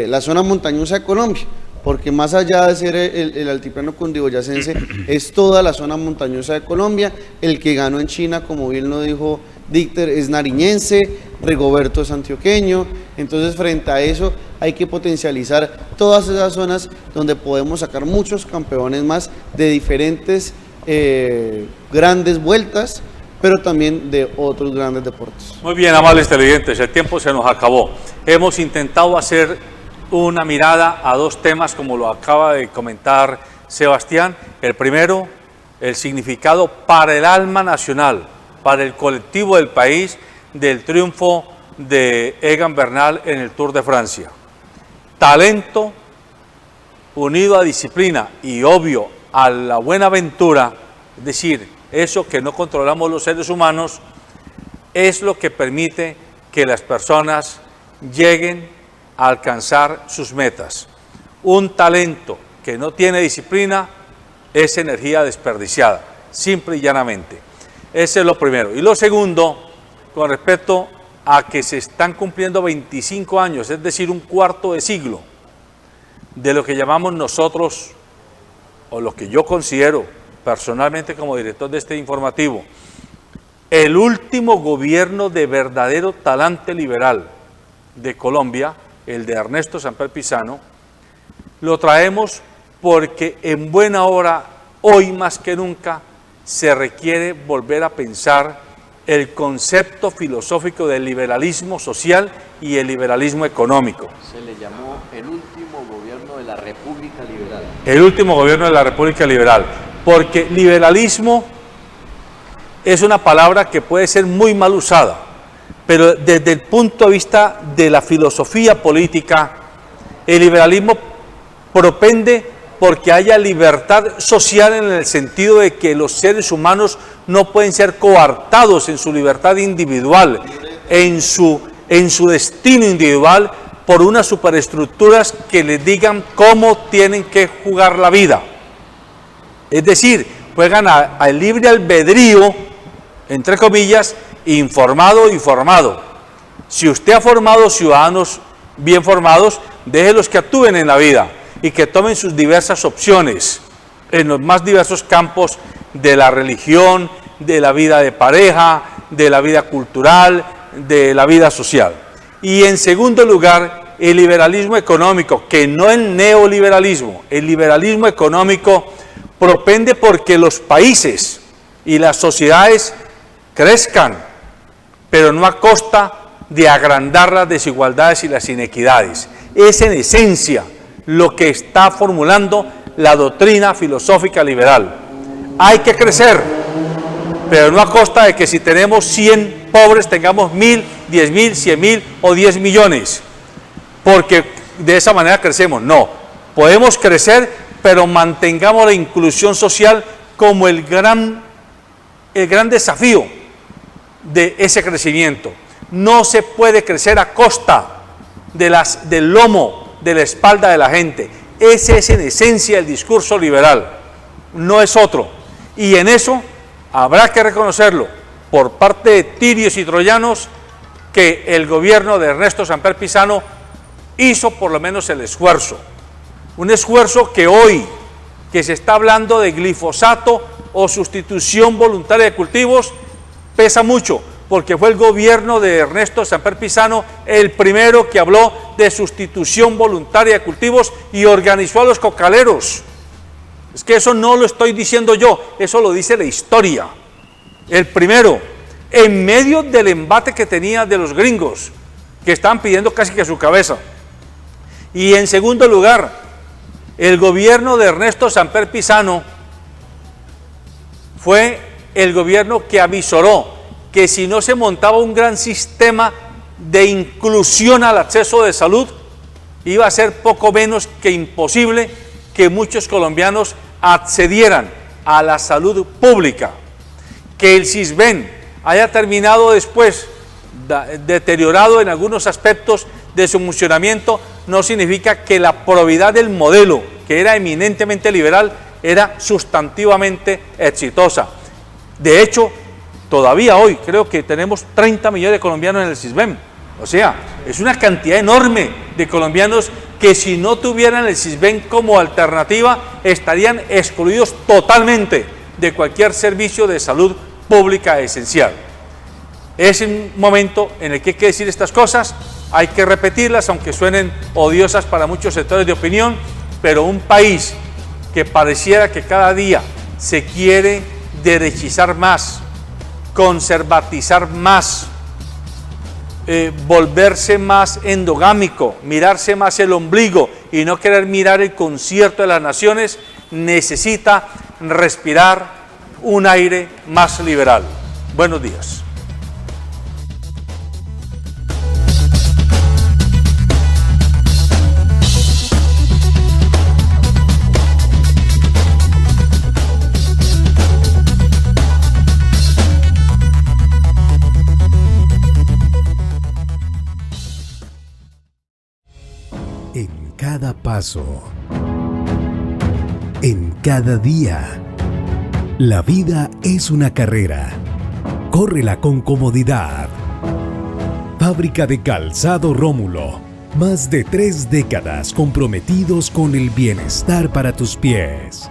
la zona montañosa de Colombia, porque más allá de ser el altiplano cundiboyacense, es toda la zona montañosa de Colombia. El que ganó en China, como bien lo dijo Dieter, es nariñense, Rigoberto es antioqueño. Entonces, frente a eso, hay que potencializar todas esas zonas donde podemos sacar muchos campeones más de diferentes grandes vueltas, pero también de otros grandes deportes. Muy bien, amables televidentes, el tiempo se nos acabó. Hemos intentado hacer una mirada a dos temas, como lo acaba de comentar Sebastián. El primero, el significado para el alma nacional, para el colectivo del país, del triunfo de Egan Bernal en el Tour de Francia. Talento unido a disciplina y obvio a la buena aventura, es decir, eso que no controlamos los seres humanos, es lo que permite que las personas lleguen a alcanzar sus metas. Un talento que no tiene disciplina es energía desperdiciada. simple y llanamente. Ese es lo primero. Y lo segundo, con respecto a que se están cumpliendo 25 años, es decir, un cuarto de siglo, de lo que llamamos nosotros, o lo que yo considero personalmente como director de este informativo, el último gobierno de verdadero talante liberal de Colombia, el de Ernesto Samper Pizano, lo traemos porque en buena hora, hoy más que nunca, se requiere volver a pensar el concepto filosófico del liberalismo social y el liberalismo económico. Se le llamó el último gobierno de la República Liberal. El último gobierno de la República Liberal, porque liberalismo es una palabra que puede ser muy mal usada, pero desde el punto de vista de la filosofía política, el liberalismo propende porque haya libertad social en el sentido de que los seres humanos no pueden ser coartados en su libertad individual, en su destino individual, por unas superestructuras que les digan cómo tienen que jugar la vida. Es decir, juegan al libre albedrío, entre comillas, informado y formado. Si usted ha formado ciudadanos bien formados, déjelos que actúen en la vida y que tomen sus diversas opciones en los más diversos campos de la religión, de la vida de pareja, de la vida cultural, de la vida social. Y en segundo lugar, el liberalismo económico, que no el neoliberalismo, el liberalismo económico propende porque los países y las sociedades crezcan, pero no a costa de agrandar las desigualdades y las inequidades. Es en esencia lo que está formulando la doctrina filosófica liberal. Hay que crecer, pero no a costa de que si tenemos 100 pobres tengamos 1000, 10.000, 100.000 o 10 millones, porque de esa manera crecemos. No, podemos crecer, pero mantengamos la inclusión social como el gran desafío de ese crecimiento. No se puede crecer a costa del lomo, de la espalda de la gente. Ese es en esencia el discurso liberal, no es otro. Y en eso habrá que reconocerlo por parte de tirios y troyanos, que el gobierno de Ernesto Samper Pizano hizo por lo menos el esfuerzo. Un esfuerzo que hoy, que se está hablando de glifosato o sustitución voluntaria de cultivos, pesa mucho, porque fue el gobierno de Ernesto Samper Pizano el primero que habló de sustitución voluntaria de cultivos y organizó a los cocaleros. Es que eso no lo estoy diciendo yo, eso lo dice la historia. El primero, en medio del embate que tenía de los gringos, que estaban pidiendo casi que su cabeza. Y en segundo lugar, el gobierno de Ernesto Samper Pizano fue el gobierno que avisoró que si no se montaba un gran sistema de inclusión al acceso de salud, iba a ser poco menos que imposible que muchos colombianos accedieran a la salud pública. Que el Sisbén haya terminado después deteriorado en algunos aspectos de su funcionamiento no significa que la probidad del modelo, que era eminentemente liberal, era sustantivamente exitosa. De hecho, todavía hoy creo que tenemos 30 millones de colombianos en el Sisbén. O sea, es una cantidad enorme de colombianos que si no tuvieran el Sisbén como alternativa estarían excluidos totalmente de cualquier servicio de salud pública esencial. Es un momento en el que hay que decir estas cosas, hay que repetirlas, aunque suenen odiosas para muchos sectores de opinión, pero un país que pareciera que cada día se quiere derechizar más, conservatizar más, volverse más endogámico, mirarse más el ombligo y no querer mirar el concierto de las naciones, necesita respirar un aire más liberal. Buenos días. En cada paso, en cada día, La vida es una carrera. Córrela con comodidad. Fábrica de Calzado Rómulo. Más de 3 décadas comprometidos con el bienestar para tus pies.